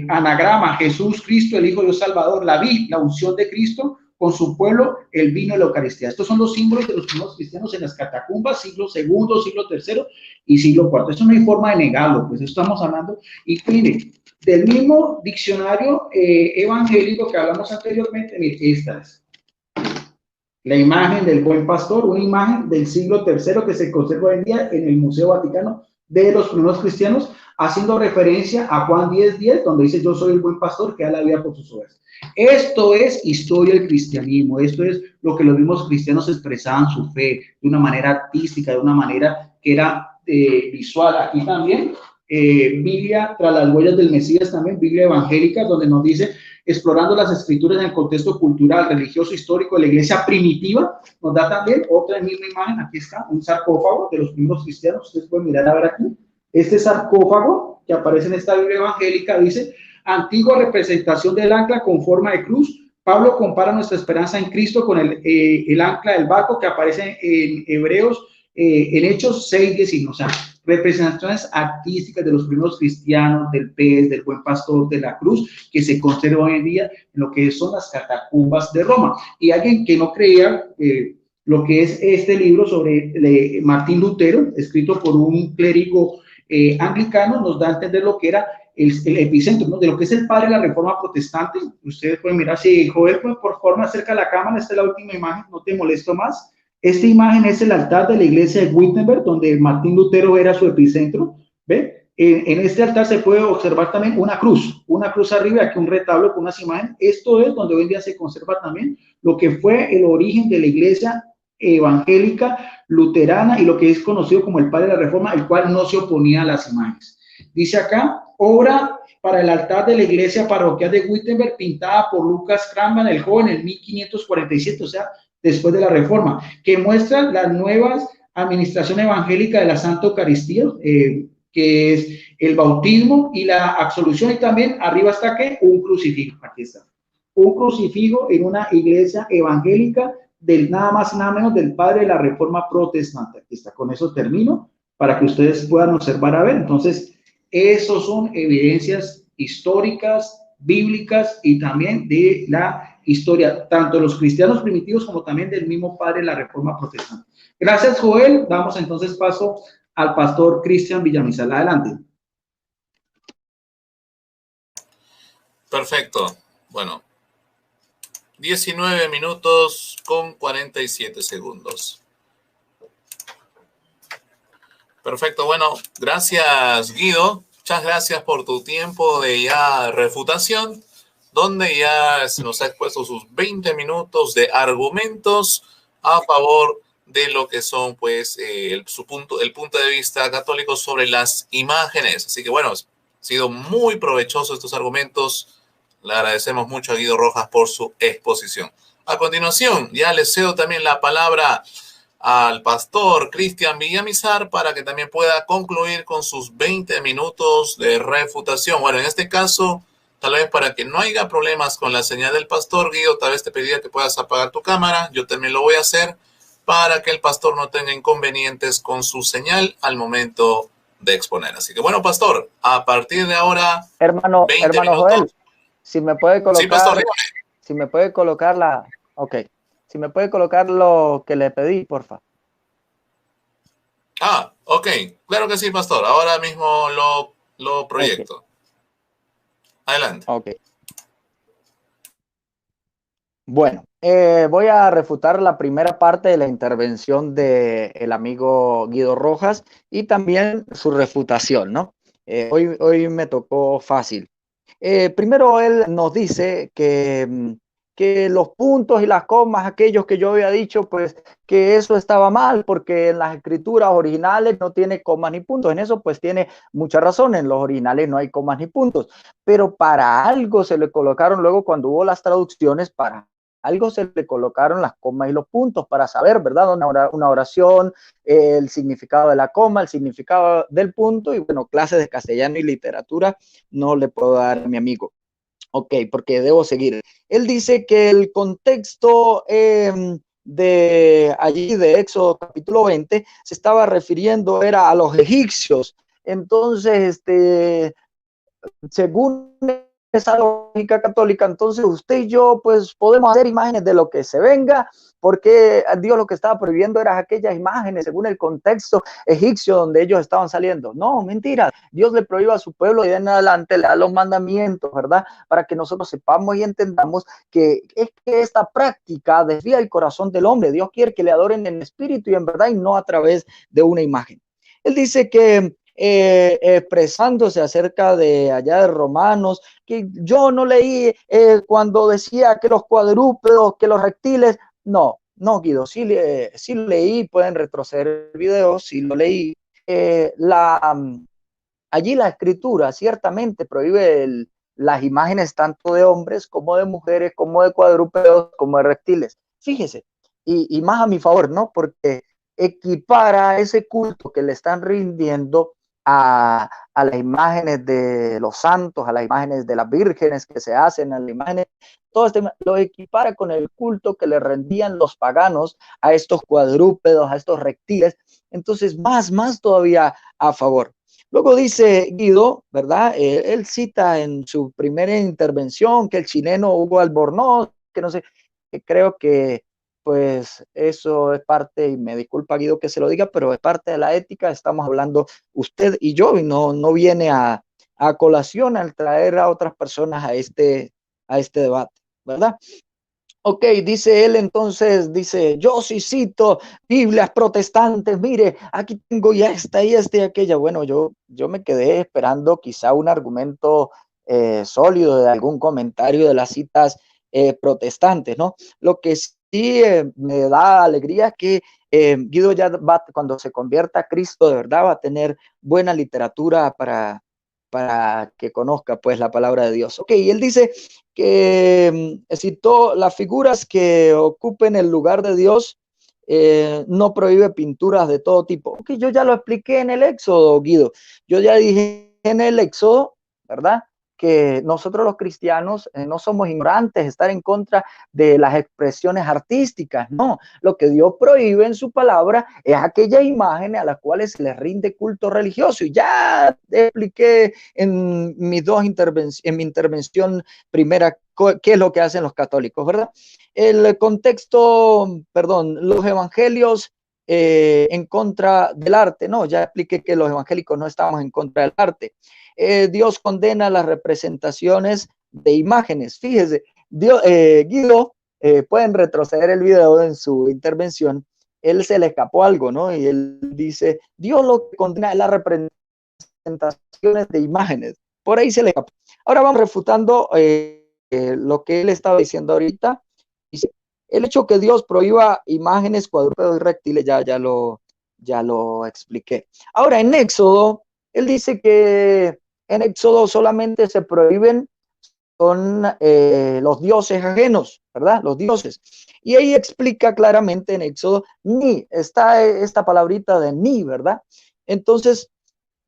anagrama, Jesús Cristo, el Hijo de Dios Salvador, la vid, la unción de Cristo con su pueblo, el vino y la Eucaristía. Estos son los símbolos de los primeros cristianos en las catacumbas, siglo segundo, siglo tercero y siglo cuarto. Eso no hay forma de negarlo, pues estamos hablando. Y mire, del mismo diccionario evangélico que hablamos anteriormente, mire, esta es la imagen del buen pastor, una imagen del siglo tercero que se conserva hoy en día en el Museo Vaticano de los primeros cristianos, haciendo referencia a Juan 10:10, donde dice, yo soy el buen pastor que da la vida por sus ovejas. Esto es historia del cristianismo, esto es lo que los mismos cristianos expresaban su fe de una manera artística, de una manera que era visual. Aquí también, Biblia tras las huellas del Mesías, también Biblia evangélica, donde nos dice, explorando las escrituras en el contexto cultural, religioso, histórico de la iglesia primitiva, nos da también otra misma imagen, aquí está, un sarcófago de los primeros cristianos, ustedes pueden mirar a ver aquí, este sarcófago que aparece en esta Biblia evangélica dice, antigua representación del ancla con forma de cruz. Pablo compara nuestra esperanza en Cristo con el ancla del barco que aparece en Hebreos, en Hechos 6:19, o sea, representaciones artísticas de los primeros cristianos, del pez, del buen pastor, de la cruz, que se conserva hoy en día en lo que son las catacumbas de Roma. Y alguien que no creía lo que es este libro sobre Martín Lutero, escrito por un clérigo anglicano, nos da a entender lo que era el epicentro, ¿no? De lo que es el padre de la Reforma Protestante. Ustedes pueden mirar, si Joel, pues, por favor, acerca la cámara, esta es la última imagen, no te molesto más. Esta imagen es el altar de la iglesia de Wittenberg, donde Martín Lutero era su epicentro, ¿ve? En este altar se puede observar también una cruz arriba, aquí un retablo con unas imágenes. Esto es donde hoy en día se conserva también lo que fue el origen de la iglesia evangélica, luterana y lo que es conocido como el padre de la Reforma, el cual no se oponía a las imágenes. Dice acá, obra para el altar de la iglesia parroquial de Wittenberg, pintada por Lucas Cranach el joven en 1547, o sea, después de la Reforma, que muestra las nuevas administración evangélica de la Santa Eucaristía, que es el bautismo y la absolución, y también arriba está que un crucifijo, aquí está, un crucifijo en una iglesia evangélica del nada más y nada menos del padre de la Reforma protestante. Aquí está, con eso termino para que ustedes puedan observar a ver. Entonces, esos son evidencias históricas, bíblicas y también de la historia, tanto de los cristianos primitivos como también del mismo padre de la Reforma protestante. Gracias, Joel. Damos entonces paso al pastor Cristian Villamizar. Adelante. Perfecto. Bueno, 19 minutos con 47 segundos. Perfecto. Bueno, gracias, Guido. Muchas gracias por tu tiempo de ya refutación, donde ya se nos ha expuesto sus 20 minutos de argumentos a favor de lo que son, pues, el punto de vista católico sobre las imágenes. Así que, bueno, ha sido muy provechoso estos argumentos. Le agradecemos mucho a Guido Rojas por su exposición. A continuación, ya le cedo también la palabra al pastor Cristian Villamizar para que también pueda concluir con sus 20 minutos de refutación. Bueno, en este caso, tal vez para que no haya problemas con la señal del pastor, Guido, tal vez te pediría que puedas apagar tu cámara. Yo también lo voy a hacer para que el pastor no tenga inconvenientes con su señal al momento de exponer. Así que, bueno, pastor, a partir de ahora, hermano minutos. Joel, si me puede colocar, sí, pastor, dígame. Si me puede colocar si me puede colocar lo que le pedí, porfa. Ok, claro que sí, pastor. Ahora mismo lo proyecto. Okay. Adelante. Ok. Bueno, voy a refutar la primera parte de la intervención del amigo Guido Rojas y también su refutación, ¿no? Hoy me tocó fácil. Primero él nos dice que los puntos y las comas, aquellos que yo había dicho, pues que eso estaba mal porque en las escrituras originales no tiene comas ni puntos. En eso pues tiene mucha razón, en los originales no hay comas ni puntos, pero para algo se le colocaron luego cuando hubo las traducciones, para algo se le colocaron las comas y los puntos para saber, ¿verdad? Una oración, el significado de la coma, el significado del punto y bueno, clases de castellano y literatura no le puedo dar a mi amigo. Ok, porque debo seguir. Él dice que el contexto de allí de Éxodo capítulo 20 se estaba refiriendo era a los egipcios. Entonces, según esa lógica católica, entonces usted y yo pues podemos hacer imágenes de lo que se venga, porque Dios lo que estaba prohibiendo eran aquellas imágenes según el contexto egipcio donde ellos estaban saliendo. No, mentira, Dios le prohíbe a su pueblo y de en adelante le da los mandamientos, ¿verdad? Para que nosotros sepamos y entendamos que es que esta práctica desvía el corazón del hombre. Dios quiere que le adoren en espíritu y en verdad y no a través de una imagen. Él dice que expresándose acerca de allá de Romanos, que yo no leí cuando decía que los cuadrúpedos, que los reptiles, no, Guido, sí leí, pueden retroceder el video, sí lo leí. Allí la escritura ciertamente prohíbe las imágenes tanto de hombres como de mujeres, como de cuadrúpedos, como de reptiles. Fíjese, y más a mi favor, ¿no? Porque equipara ese culto que le están rindiendo a las imágenes de los santos, a las imágenes de las vírgenes que se hacen, a las imágenes, todo lo equipara con el culto que le rendían los paganos a estos cuadrúpedos, a estos reptiles. Entonces, más todavía a favor. Luego dice Guido, ¿verdad? Él cita en su primera intervención que el chileno Hugo Albornoz, que no sé, que creo que pues eso es parte, y me disculpa Guido que se lo diga, pero es parte de la ética, estamos hablando usted y yo, y no viene a colación al traer a otras personas a este debate, ¿verdad? Ok, dice él entonces, dice, yo sí cito Biblias protestantes, mire, aquí tengo ya esta y esta y aquella. Bueno, yo me quedé esperando quizá un argumento sólido de algún comentario de las citas protestantes, ¿no? Lo que me da alegría que Guido ya va, cuando se convierta a Cristo de verdad, va a tener buena literatura para que conozca pues la palabra de Dios. Ok, y él dice que citó las figuras que ocupen el lugar de Dios, no prohíbe pinturas de todo tipo. Ok, yo ya lo expliqué en el Éxodo, Guido. Yo ya dije en el Éxodo, ¿verdad? Que nosotros los cristianos no somos ignorantes, estar en contra de las expresiones artísticas, no. Lo que Dios prohíbe en su palabra es aquellas imágenes a las cuales se les rinde culto religioso. Y ya expliqué en mis dos en mi intervención primera qué es lo que hacen los católicos, ¿verdad? El contexto, perdón, los evangelios en contra del arte, no, ya expliqué que los evangélicos no estamos en contra del arte. Dios condena las representaciones de imágenes. Fíjese, Dios, Guido, pueden retroceder el video en su intervención. Él se le escapó algo, ¿no? Y él dice, Dios lo que condena es las representaciones de imágenes. Por ahí se le escapó. Ahora vamos refutando lo que él estaba diciendo ahorita. Dice, el hecho que Dios prohíba imágenes, cuadrúpedos y reptiles, ya lo expliqué. Ahora, en Éxodo, él dice que en Éxodo solamente se prohíben con los dioses ajenos, ¿verdad? Los dioses. Y ahí explica claramente en Éxodo, ni, está esta palabrita de ni, ¿verdad? Entonces,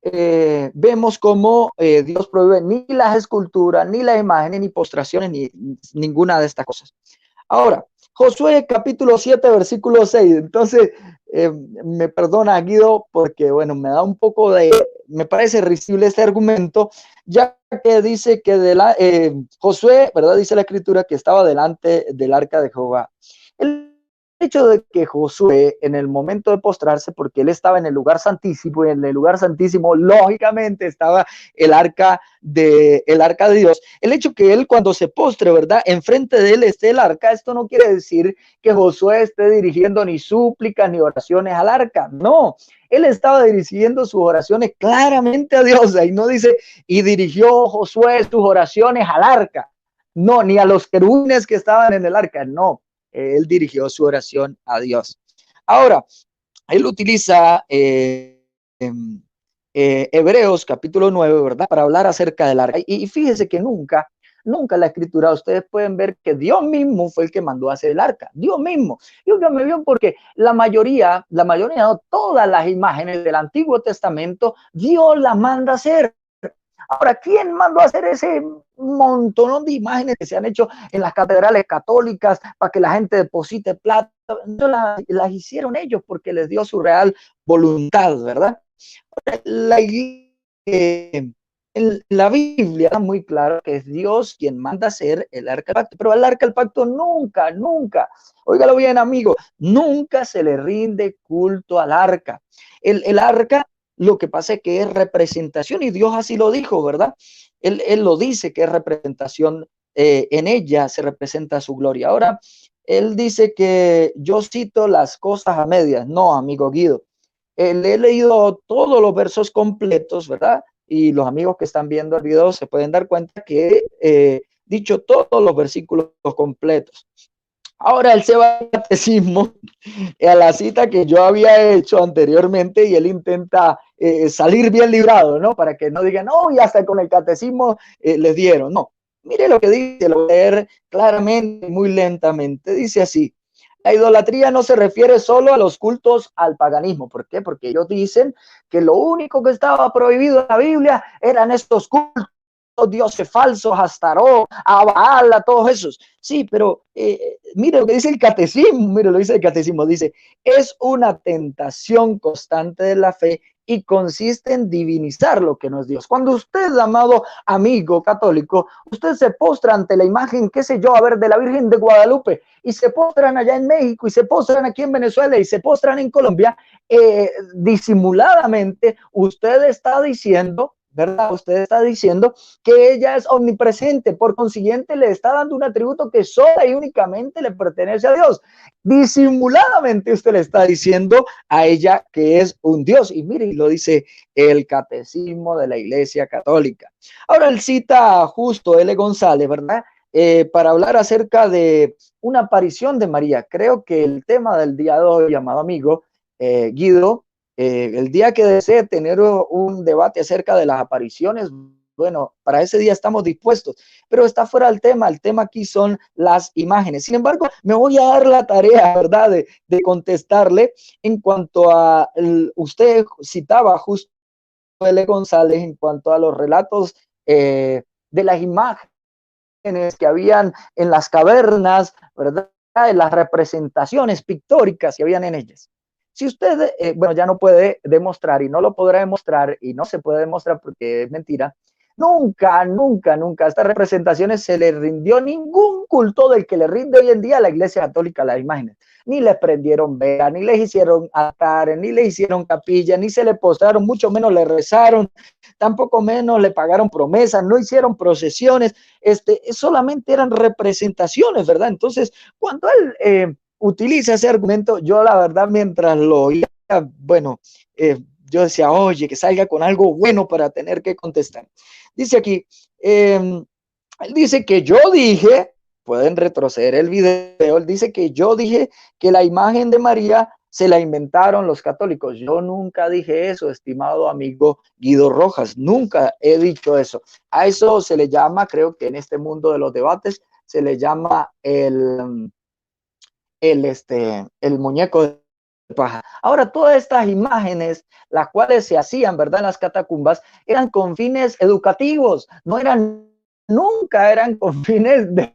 vemos cómo Dios prohíbe ni las esculturas, ni las imágenes, ni postraciones, ni ninguna de estas cosas. Ahora, Josué capítulo 7, versículo 6. Entonces, me perdona Guido porque, bueno, me da un poco me parece risible este argumento, ya que dice que Josué, ¿verdad? Dice la escritura que estaba delante del arca de Jehová. El hecho de que Josué, en el momento de postrarse, porque él estaba en el lugar santísimo, y en el lugar santísimo, lógicamente, estaba el arca de Dios. El hecho que él, cuando se postre, ¿verdad? Enfrente de él esté el arca, esto no quiere decir que Josué esté dirigiendo ni súplicas ni oraciones al arca. No, él estaba dirigiendo sus oraciones claramente a Dios. Ahí no dice, y dirigió Josué sus oraciones al arca. No, ni a los querubines que estaban en el arca, no. Él dirigió su oración a Dios. Ahora, él utiliza Hebreos capítulo 9, ¿verdad? Para hablar acerca del arca. Y fíjese que nunca en la escritura ustedes pueden ver que Dios mismo fue el que mandó a hacer el arca. Dios mismo. Y óigame bien, porque la mayoría, no, todas las imágenes del Antiguo Testamento, Dios las manda a hacer. Ahora, ¿quién mandó a hacer ese montón de imágenes que se han hecho en las catedrales católicas para que la gente deposite plata? No las hicieron ellos porque les dio su real voluntad, ¿verdad? En la Biblia está muy claro que es Dios quien manda hacer el arca del pacto, pero al arca del pacto nunca, óigalo bien, amigo, nunca se le rinde culto al arca. El arca, lo que pasa es que es representación, y Dios así lo dijo, ¿verdad? Él lo dice que es representación, en ella se representa su gloria. Ahora, él dice que yo cito las cosas a medias. No, amigo Guido, le he leído todos los versos completos, ¿verdad? Y los amigos que están viendo el video se pueden dar cuenta que he dicho todos los versículos completos. Ahora él se va al catecismo, a la cita que yo había hecho anteriormente, y él intenta salir bien librado, ¿no? Para que no digan, no, y hasta con el catecismo les dieron. No, mire lo que dice, lo voy a leer claramente, muy lentamente. Dice así: la idolatría no se refiere solo a los cultos al paganismo. ¿Por qué? Porque ellos dicen que lo único que estaba prohibido en la Biblia eran estos cultos, dioses falsos, a Astaró, a Baal, a todos esos. Sí, pero mire lo que dice el catecismo, mire lo que dice el catecismo, dice, es una tentación constante de la fe y consiste en divinizar lo que no es Dios. Cuando usted, amado amigo católico, usted se postra ante la imagen, qué sé yo, a ver, de la Virgen de Guadalupe, y se postran allá en México, y se postran aquí en Venezuela, y se postran en Colombia, disimuladamente usted está diciendo, ¿verdad? Usted está diciendo que ella es omnipresente, por consiguiente le está dando un atributo que sola y únicamente le pertenece a Dios. Disimuladamente usted le está diciendo a ella que es un Dios, y mire, lo dice el catecismo de la Iglesia Católica. Ahora él cita justo L. González, ¿verdad? para hablar acerca de una aparición de María. Creo que el tema del día de hoy, amado amigo Guido, el día que desee tener un debate acerca de las apariciones, bueno, para ese día estamos dispuestos, pero está fuera del tema. El tema aquí son las imágenes. Sin embargo, me voy a dar la tarea, ¿verdad?, de contestarle en cuanto a, usted citaba justo L. González en cuanto a los relatos de las imágenes que habían en las cavernas, ¿verdad?, en las representaciones pictóricas que habían en ellas. Si usted, bueno, ya no puede demostrar y no lo podrá demostrar y no se puede demostrar porque es mentira, nunca, nunca, nunca a estas representaciones se le rindió ningún culto del que le rinde hoy en día a la Iglesia Católica a las imágenes. Ni les prendieron vela, ni les hicieron altares, ni le hicieron capilla, ni se le postraron, mucho menos le rezaron, tampoco menos le pagaron promesas, no hicieron procesiones, solamente eran representaciones, ¿verdad? Entonces, cuando él utiliza ese argumento, yo la verdad mientras lo oía, bueno, yo decía, oye, que salga con algo bueno para tener que contestar. Dice aquí, él dice que yo dije, pueden retroceder el video, él dice que yo dije que la imagen de María se la inventaron los católicos. Yo nunca dije eso, estimado amigo Guido Rojas, nunca he dicho eso. A eso se le llama, creo que en este mundo de los debates, se le llama el muñeco de paja. Ahora, todas estas imágenes, las cuales se hacían, ¿verdad?, en las catacumbas, eran con fines educativos, no eran, nunca eran con fines de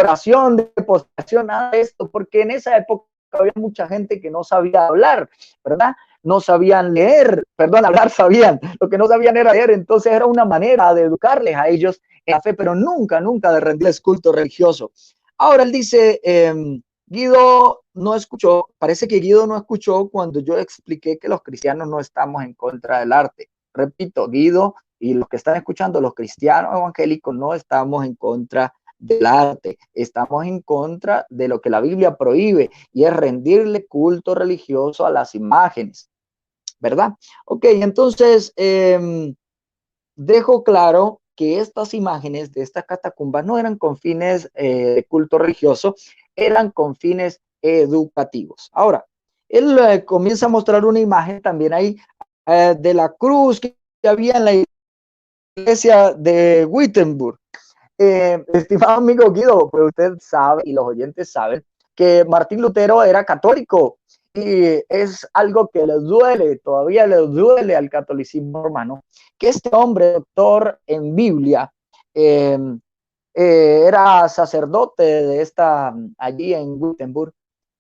oración, de postración, nada de esto, porque en esa época había mucha gente que no sabía hablar, ¿verdad? No sabían leer, perdón, hablar sabían, lo que no sabían era leer, entonces era una manera de educarles a ellos en la fe, pero nunca, nunca de rendirles culto religioso. Ahora él dice, Guido no escuchó, parece que Guido no escuchó cuando yo expliqué que los cristianos no estamos en contra del arte. Repito, Guido y los que están escuchando, los cristianos evangélicos, no estamos en contra del arte, estamos en contra de lo que la Biblia prohíbe y es rendirle culto religioso a las imágenes, ¿verdad? Ok, entonces dejo claro que estas imágenes de estas catacumbas no eran con fines de culto religioso, eran con fines educativos. Ahora, él comienza a mostrar una imagen también ahí de la cruz que había en la iglesia de Wittenberg. Estimado amigo Guido, pues usted sabe y los oyentes saben que Martín Lutero era católico y es algo que les duele, todavía les duele al catolicismo romano, que este hombre, doctor en Biblia, era sacerdote de allí en Wittenberg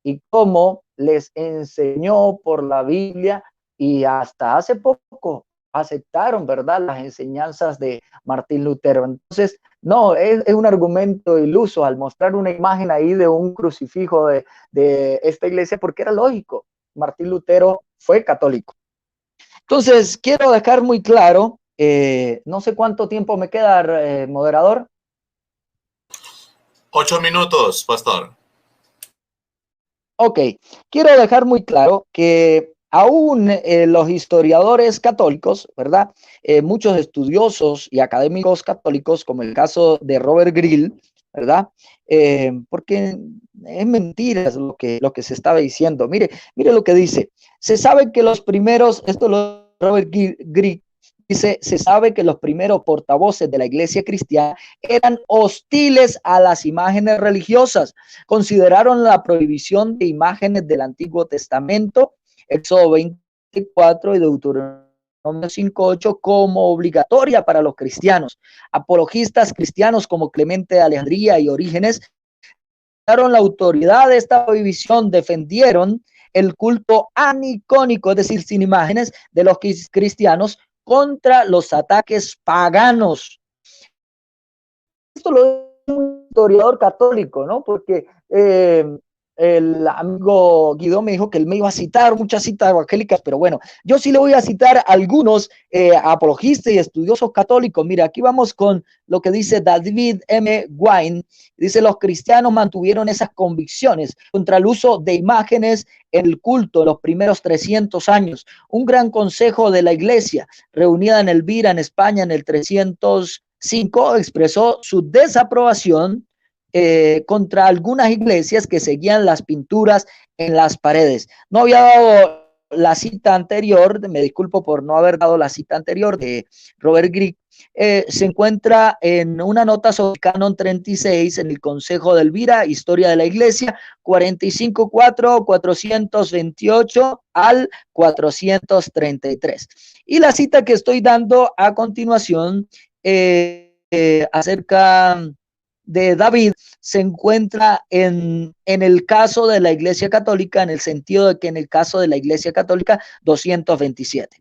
y cómo les enseñó por la Biblia y hasta hace poco aceptaron, ¿verdad?, las enseñanzas de Martín Lutero. Entonces, no, es un argumento iluso al mostrar una imagen ahí de un crucifijo de esta iglesia, porque era lógico, Martín Lutero fue católico. Entonces, quiero dejar muy claro, no sé cuánto tiempo me queda, moderador. 8 minutos, pastor. Ok, quiero dejar muy claro que aún los historiadores católicos, ¿verdad? Muchos estudiosos y académicos católicos, como el caso de Robert Greene, ¿verdad? Porque es mentira lo que se estaba diciendo. Mire lo que dice. Se sabe que los primeros, esto lo Robert Greene dice, se sabe que los primeros portavoces de la iglesia cristiana eran hostiles a las imágenes religiosas. Consideraron la prohibición de imágenes del Antiguo Testamento, Éxodo 24 y Deuteronomio 5:8, como obligatoria para los cristianos. Apologistas cristianos como Clemente de Alejandría y Orígenes la autoridad de esta prohibición, defendieron el culto anicónico, es decir, sin imágenes, de los cristianos contra los ataques paganos. Esto lo es un historiador católico, ¿no? Porque el amigo Guido me dijo que él me iba a citar muchas citas evangélicas, pero bueno, yo sí le voy a citar algunos apologistas y estudiosos católicos. Mira, aquí vamos con lo que dice David M. Wine. Dice, los cristianos mantuvieron esas convicciones contra el uso de imágenes en el culto en los primeros 300 años. Un gran consejo de la iglesia, reunida en Elvira, en España, en el 300 5 expresó su desaprobación contra algunas iglesias que seguían las pinturas en las paredes. No había dado la cita anterior, me disculpo por no haber dado la cita anterior de Robert Greene. Se encuentra en una nota sobre Canon 36 en el Consejo de Elvira, Historia de la Iglesia, 45.4, 428 al 433. Y la cita que estoy dando a continuación acerca de David se encuentra en el caso de la Iglesia Católica, en el sentido de que en el caso de la Iglesia Católica 227.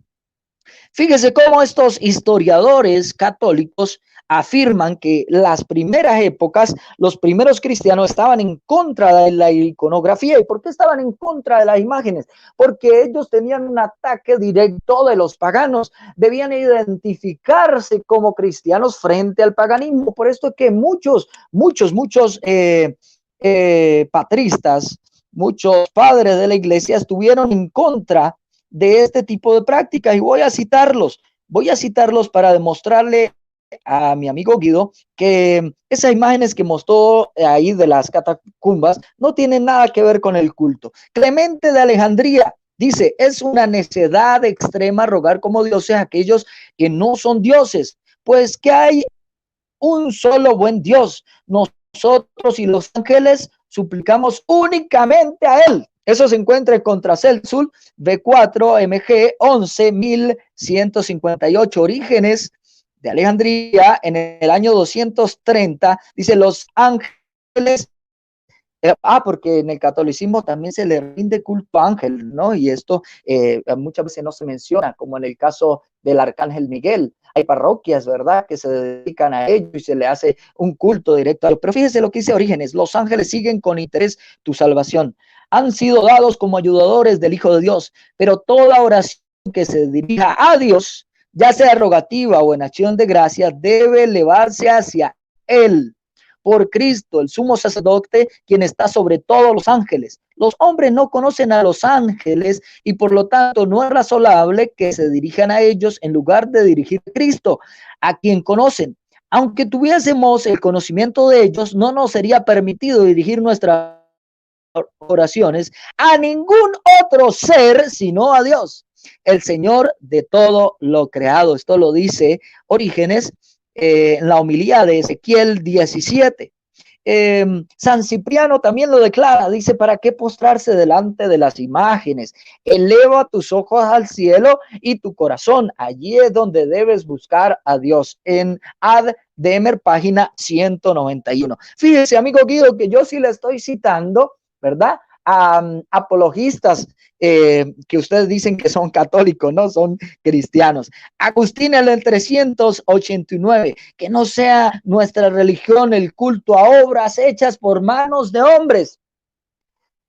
Fíjese cómo estos historiadores católicos afirman que las primeras épocas, los primeros cristianos estaban en contra de la iconografía. ¿Y por qué estaban en contra de las imágenes? Porque ellos tenían un ataque directo de los paganos. Debían identificarse como cristianos frente al paganismo. Por esto es que muchos patristas, muchos padres de la iglesia estuvieron en contra de este tipo de prácticas, y voy a citarlos para demostrarle a mi amigo Guido que esas imágenes que mostró ahí de las catacumbas no tienen nada que ver con el culto. Clemente de Alejandría dice: es una necedad extrema rogar como dioses a aquellos que no son dioses, pues que hay un solo buen Dios. Nosotros y los ángeles suplicamos únicamente a él. Eso se encuentra en Contracelsul B4 MG 11.158, Orígenes de Alejandría, en el año 230. Dice: los ángeles, porque en el catolicismo también se le rinde culto a ángel, ¿no? Y esto muchas veces no se menciona, como en el caso del arcángel Miguel. Hay parroquias, ¿verdad?, que se dedican a ello y se le hace un culto directo a ello. Pero fíjese lo que dice Orígenes: los ángeles siguen con interés tu salvación. Han sido dados como ayudadores del Hijo de Dios, pero toda oración que se dirija a Dios, ya sea rogativa o en acción de gracia, debe elevarse hacia Él, por Cristo, el sumo sacerdote, quien está sobre todos los ángeles. Los hombres no conocen a los ángeles y por lo tanto no es razonable que se dirijan a ellos en lugar de dirigir a Cristo, a quien conocen. Aunque tuviésemos el conocimiento de ellos, no nos sería permitido dirigir nuestras oraciones a ningún otro ser sino a Dios, el Señor de todo lo creado. Esto lo dice Orígenes en la homilía de Ezequiel 17. San Cipriano también lo declara, dice: ¿para qué postrarse delante de las imágenes? Eleva tus ojos al cielo y tu corazón, allí es donde debes buscar a Dios. En Ad Demer, página 191. Fíjese, amigo Guido, que yo sí le estoy citando, ¿verdad?, a apologistas que ustedes dicen que son católicos, no son cristianos. Agustín en el 389, que no sea nuestra religión el culto a obras hechas por manos de hombres.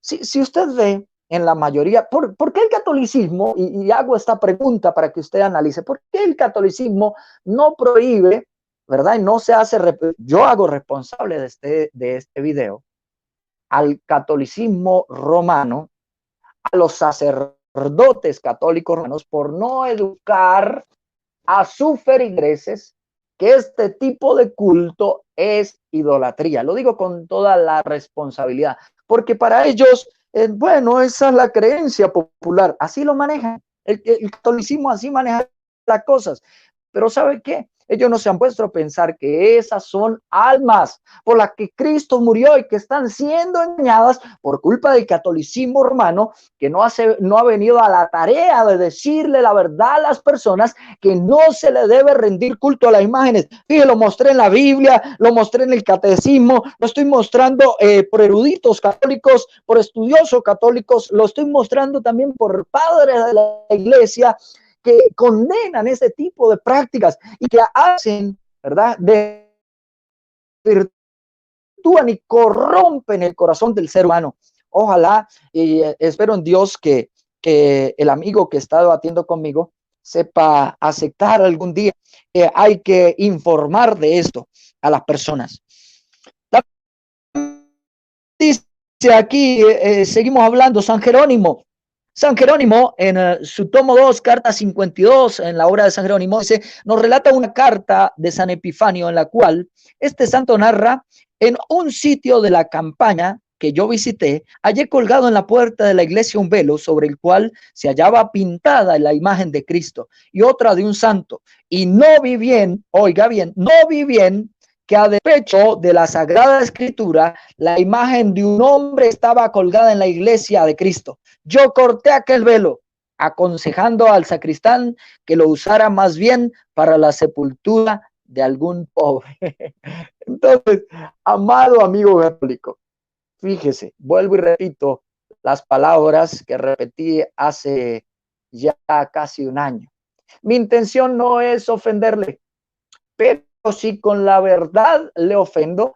Si usted ve en la mayoría, ¿por qué el catolicismo, y hago esta pregunta para que usted analice, por qué el catolicismo no prohíbe, ¿verdad?, y no se hace, yo hago responsable de este video, al catolicismo romano, a los sacerdotes católicos romanos, por no educar a sus feligreses que este tipo de culto es idolatría? Lo digo con toda la responsabilidad, porque para ellos, bueno, esa es la creencia popular, así lo manejan, el catolicismo así maneja las cosas. Pero ¿sabe qué? Ellos no se han puesto a pensar que esas son almas por las que Cristo murió y que están siendo engañadas por culpa del catolicismo romano, que no ha venido a la tarea de decirle la verdad a las personas que no se le debe rendir culto a las imágenes. Fíjense, lo mostré en la Biblia, lo mostré en el catecismo, lo estoy mostrando por eruditos católicos, por estudiosos católicos, lo estoy mostrando también por padres de la iglesia, que condenan ese tipo de prácticas y que hacen, ¿verdad?, desvirtúan y corrompen el corazón del ser humano. Ojalá, y espero en Dios que el amigo que está debatiendo conmigo sepa aceptar algún día. Hay que informar de esto a las personas. Dice aquí, seguimos hablando, San Jerónimo San Jerónimo, en su tomo 2, carta 52, en la obra de San Jerónimo, dice, nos relata una carta de San Epifanio en la cual este santo narra: en un sitio de la campaña que yo visité, hallé colgado en la puerta de la iglesia un velo sobre el cual se hallaba pintada la imagen de Cristo y otra de un santo. Y no vi bien, oiga bien, no vi bien que a despecho de la Sagrada Escritura, la imagen de un hombre estaba colgada en la iglesia de Cristo. Yo corté aquel velo, aconsejando al sacristán que lo usara más bien para la sepultura de algún pobre. Entonces, amado amigo católico, fíjese, vuelvo y repito las palabras que repetí hace ya casi un año. Mi intención no es ofenderle, pero si con la verdad le ofendo,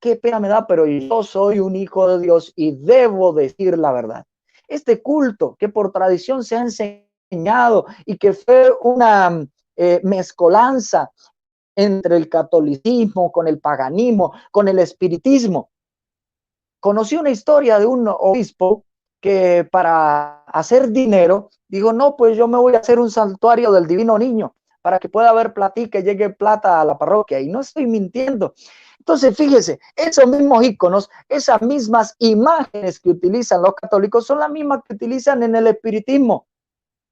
qué pena me da, pero yo soy un hijo de Dios y debo decir la verdad. Este culto que por tradición se ha enseñado y que fue una mezcolanza entre el catolicismo, con el paganismo, con el espiritismo. Conocí una historia de un obispo que para hacer dinero dijo, no, pues yo me voy a hacer un santuario del Divino Niño para que pueda haber plata y que llegue plata a la parroquia. Y no estoy mintiendo. Entonces, fíjese, esos mismos íconos, esas mismas imágenes que utilizan los católicos son las mismas que utilizan en el espiritismo.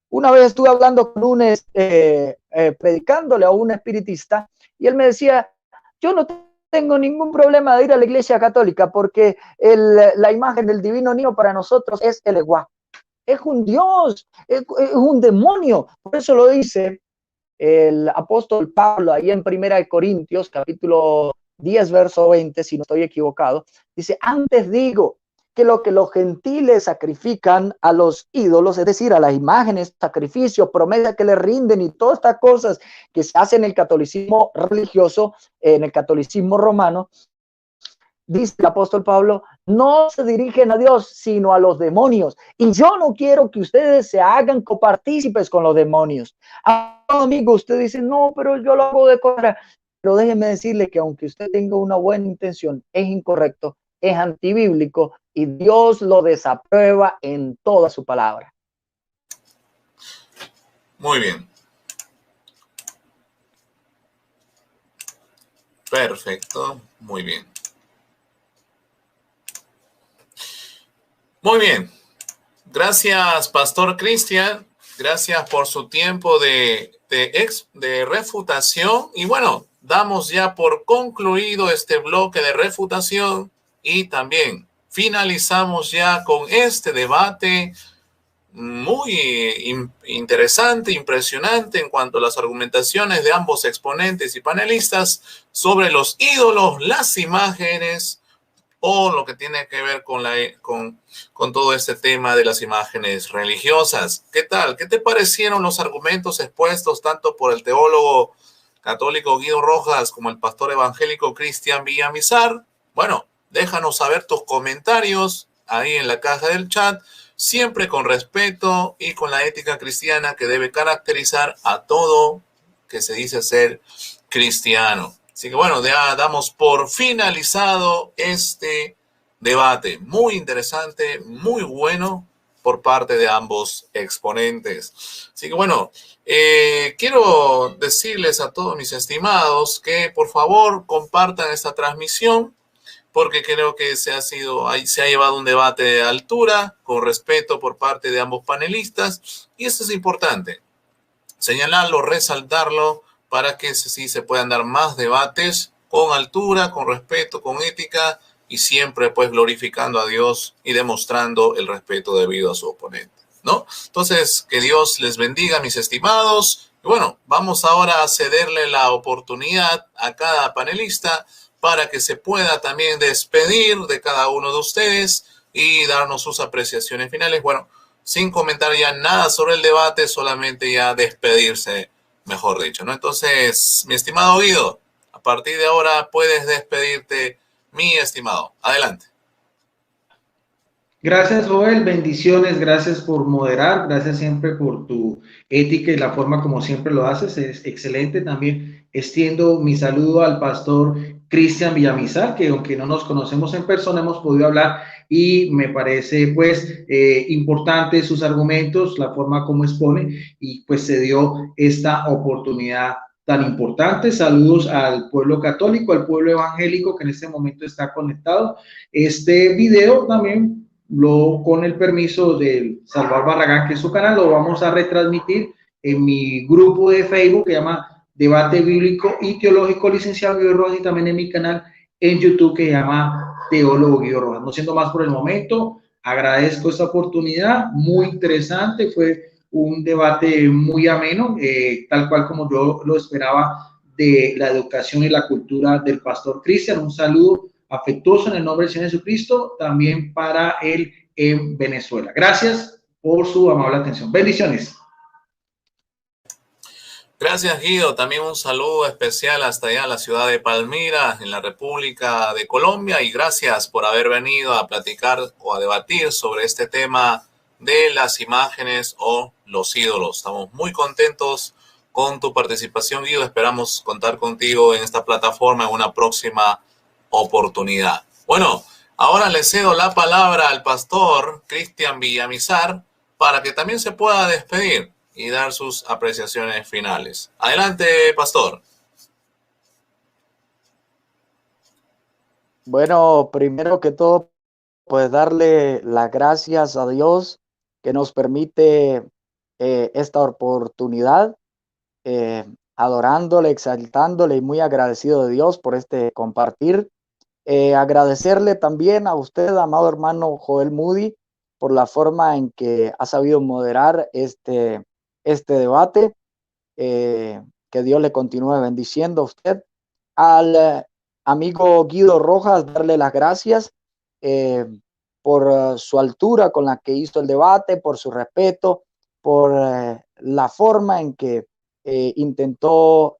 Una vez estuve hablando con un, predicándole a un espiritista y él me decía, yo no tengo ningún problema de ir a la iglesia católica porque la imagen del Divino Niño para nosotros es el Eguá. Es un Dios, es un demonio. Por eso lo dice el apóstol Pablo ahí en 1 Corintios, capítulo 10, verso 20, si no estoy equivocado. Dice, antes digo que lo que los gentiles sacrifican a los ídolos, es decir, a las imágenes, sacrificios, promesas que le rinden y todas estas cosas que se hacen en el catolicismo religioso, en el catolicismo romano, dice el apóstol Pablo, no se dirigen a Dios, sino a los demonios. Y yo no quiero que ustedes se hagan copartícipes con los demonios. Amigo, usted dice, no, pero yo lo hago de cosas. Pero déjeme decirle que aunque usted tenga una buena intención, es incorrecto, es antibíblico y Dios lo desaprueba en toda su palabra. Muy bien. Perfecto, muy bien. Muy bien. Gracias, Pastor Cristian. Gracias por su tiempo de refutación. Y bueno, damos ya por concluido este bloque de refutación y también finalizamos ya con este debate muy interesante, impresionante en cuanto a las argumentaciones de ambos exponentes y panelistas sobre los ídolos, las imágenes o lo que tiene que ver con todo este tema de las imágenes religiosas. ¿Qué tal? ¿Qué te parecieron los argumentos expuestos tanto por el teólogo católico Guido Rojas como el pastor evangélico Cristian Villamizar? Bueno, déjanos saber tus comentarios ahí en la caja del chat, siempre con respeto y con la ética cristiana que debe caracterizar a todo que se dice ser cristiano. Así que bueno, ya damos por finalizado este debate. Muy interesante, muy bueno por parte de ambos exponentes. Así que bueno, quiero decirles a todos mis estimados que por favor compartan esta transmisión porque creo que se ha llevado un debate de altura, con respeto por parte de ambos panelistas, y esto es importante, señalarlo, resaltarlo, para que sí se puedan dar más debates con altura, con respeto, con ética, y siempre pues glorificando a Dios y demostrando el respeto debido a su oponente, ¿no? Entonces, que Dios les bendiga, mis estimados. Y bueno, vamos ahora a cederle la oportunidad a cada panelista para que se pueda también despedir de cada uno de ustedes y darnos sus apreciaciones finales. Bueno, sin comentar ya nada sobre el debate, solamente ya despedirse, mejor dicho, ¿no? Entonces, mi estimado Guido, a partir de ahora puedes despedirte, mi estimado. Adelante. Gracias, Joel. Bendiciones. Gracias por moderar. Gracias siempre por tu ética y la forma como siempre lo haces. Es excelente. También extiendo mi saludo al pastor Cristian Villamizar, que aunque no nos conocemos en persona, hemos podido hablar y me parece pues importante sus argumentos, la forma como expone, y pues se dio esta oportunidad tan importante. Saludos al pueblo católico, al pueblo evangélico que en este momento está conectado. Este video también, con el permiso del Salvador Barragán, que es su canal, lo vamos a retransmitir en mi grupo de Facebook que se llama Debate Bíblico y Teológico Licenciado Guido Rojas, y también en mi canal en YouTube que se llama Teólogo Guido Rojas. No siendo más por el momento, agradezco esta oportunidad, muy interesante, fue un debate muy ameno, tal cual como yo lo esperaba, de la educación y la cultura del pastor Cristian. Un saludo afectuoso en el nombre del Señor Jesucristo, también para él en Venezuela. Gracias por su amable atención. Bendiciones. Gracias, Guido. También un saludo especial hasta allá a la ciudad de Palmira, en la República de Colombia, y gracias por haber venido a platicar o a debatir sobre este tema de las imágenes o los ídolos. Estamos muy contentos con tu participación, Guido. Esperamos contar contigo en esta plataforma en una próxima oportunidad. Bueno, ahora le cedo la palabra al pastor Cristian Villamizar para que también se pueda despedir y dar sus apreciaciones finales. Adelante, pastor. Bueno, primero que todo, pues darle las gracias a Dios que nos permite esta oportunidad, adorándole, exaltándole y muy agradecido de Dios por este compartir. Agradecerle también a usted, amado hermano Joel Moody, por la forma en que ha sabido moderar este debate. Que Dios le continúe bendiciendo a usted. Al amigo Guido Rojas, darle las gracias por su altura con la que hizo el debate, por su respeto, por la forma en que intentó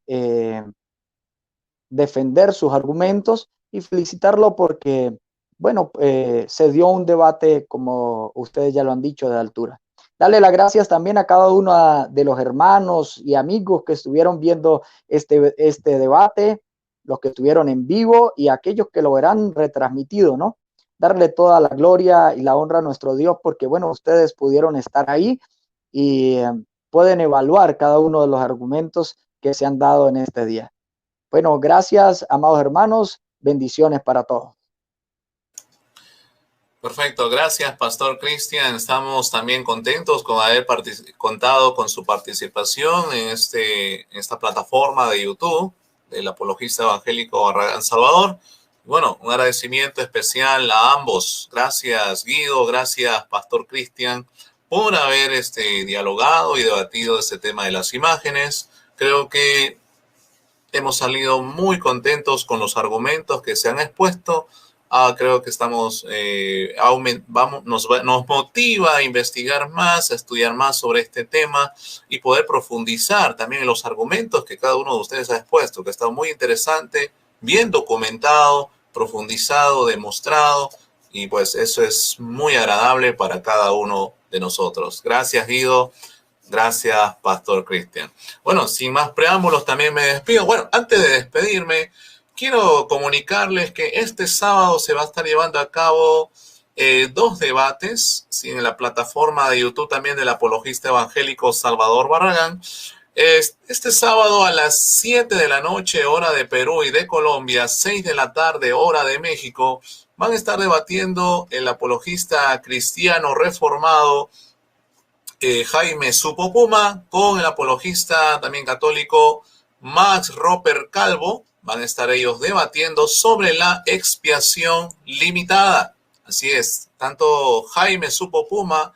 defender sus argumentos, y felicitarlo porque, bueno, se dio un debate, como ustedes ya lo han dicho, de altura. Darle las gracias también a cada uno de los hermanos y amigos que estuvieron viendo este debate, los que estuvieron en vivo y aquellos que lo verán retransmitido, ¿no? Darle toda la gloria y la honra a nuestro Dios porque, bueno, ustedes pudieron estar ahí y pueden evaluar cada uno de los argumentos que se han dado en este día. Bueno, gracias, amados hermanos. Bendiciones para todos. Perfecto, gracias, pastor Cristian. Estamos también contentos con haber contado con su participación en esta plataforma de YouTube del apologista evangélico Barragán Salvador. Bueno, un agradecimiento especial a ambos. Gracias, Guido. Gracias, pastor Cristian, por haber dialogado y debatido este tema de las imágenes. Creo que hemos salido muy contentos con los argumentos que se han expuesto. Creo que estamos, nos motiva a investigar más, a estudiar más sobre este tema y poder profundizar también en los argumentos que cada uno de ustedes ha expuesto, que está muy interesante, bien documentado, profundizado, demostrado, y pues eso es muy agradable para cada uno de nosotros. Gracias, Guido. Gracias, pastor Cristian. Bueno, sin más preámbulos, también me despido. Bueno, antes de despedirme, quiero comunicarles que este sábado se va a estar llevando a cabo 2 debates, ¿sí?, en la plataforma de YouTube también del apologista evangélico Salvador Barragán. Este sábado a las 7 de la noche, hora de Perú y de Colombia, 6 de la tarde, hora de México, van a estar debatiendo el apologista cristiano reformado Jaime Supopuma con el apologista también católico Max Roper Calvo. Van a estar ellos debatiendo sobre la expiación limitada. Así es, tanto Jaime Supopuma,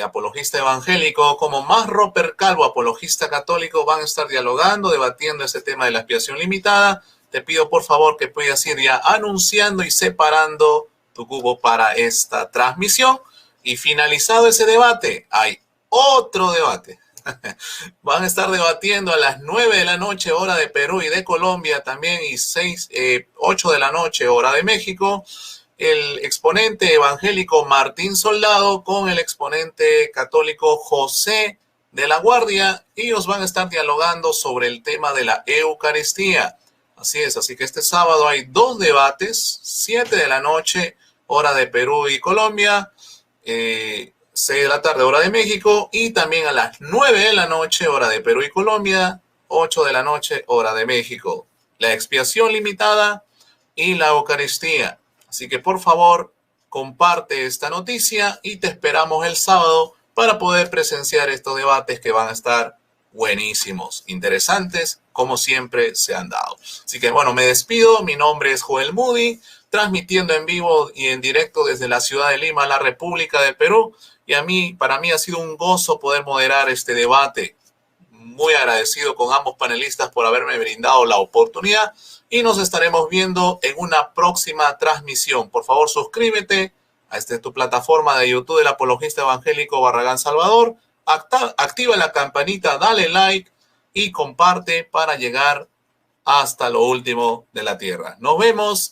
apologista evangélico, como Max Roper Calvo, apologista católico, van a estar dialogando, debatiendo ese tema de la expiación limitada. Te pido por favor que puedas ir ya anunciando y separando tu cubo para esta transmisión. Y finalizado ese debate, hay otro debate. Van a estar debatiendo a las 9 de la noche, hora de Perú y de Colombia también, y 8 de la noche, hora de México, el exponente evangélico Martín Soldado con el exponente católico José de la Guardia. Ellos van a estar dialogando sobre el tema de la Eucaristía. Así es, así que este sábado hay 2 debates, 7 de la noche, hora de Perú y Colombia, 6 de la tarde, hora de México, y también a las 9 de la noche, hora de Perú y Colombia, 8 de la noche, hora de México. La expiación limitada y la Eucaristía. Así que por favor, comparte esta noticia y te esperamos el sábado para poder presenciar estos debates que van a estar buenísimos, interesantes, como siempre se han dado. Así que bueno, me despido. Mi nombre es Joel Moody, transmitiendo en vivo y en directo desde la ciudad de Lima, la República del Perú. Y para mí ha sido un gozo poder moderar este debate. Muy agradecido con ambos panelistas por haberme brindado la oportunidad y nos estaremos viendo en una próxima transmisión. Por favor, suscríbete a tu plataforma de YouTube del Apologista Evangélico Barragán Salvador. Activa la campanita, dale like y comparte para llegar hasta lo último de la tierra. Nos vemos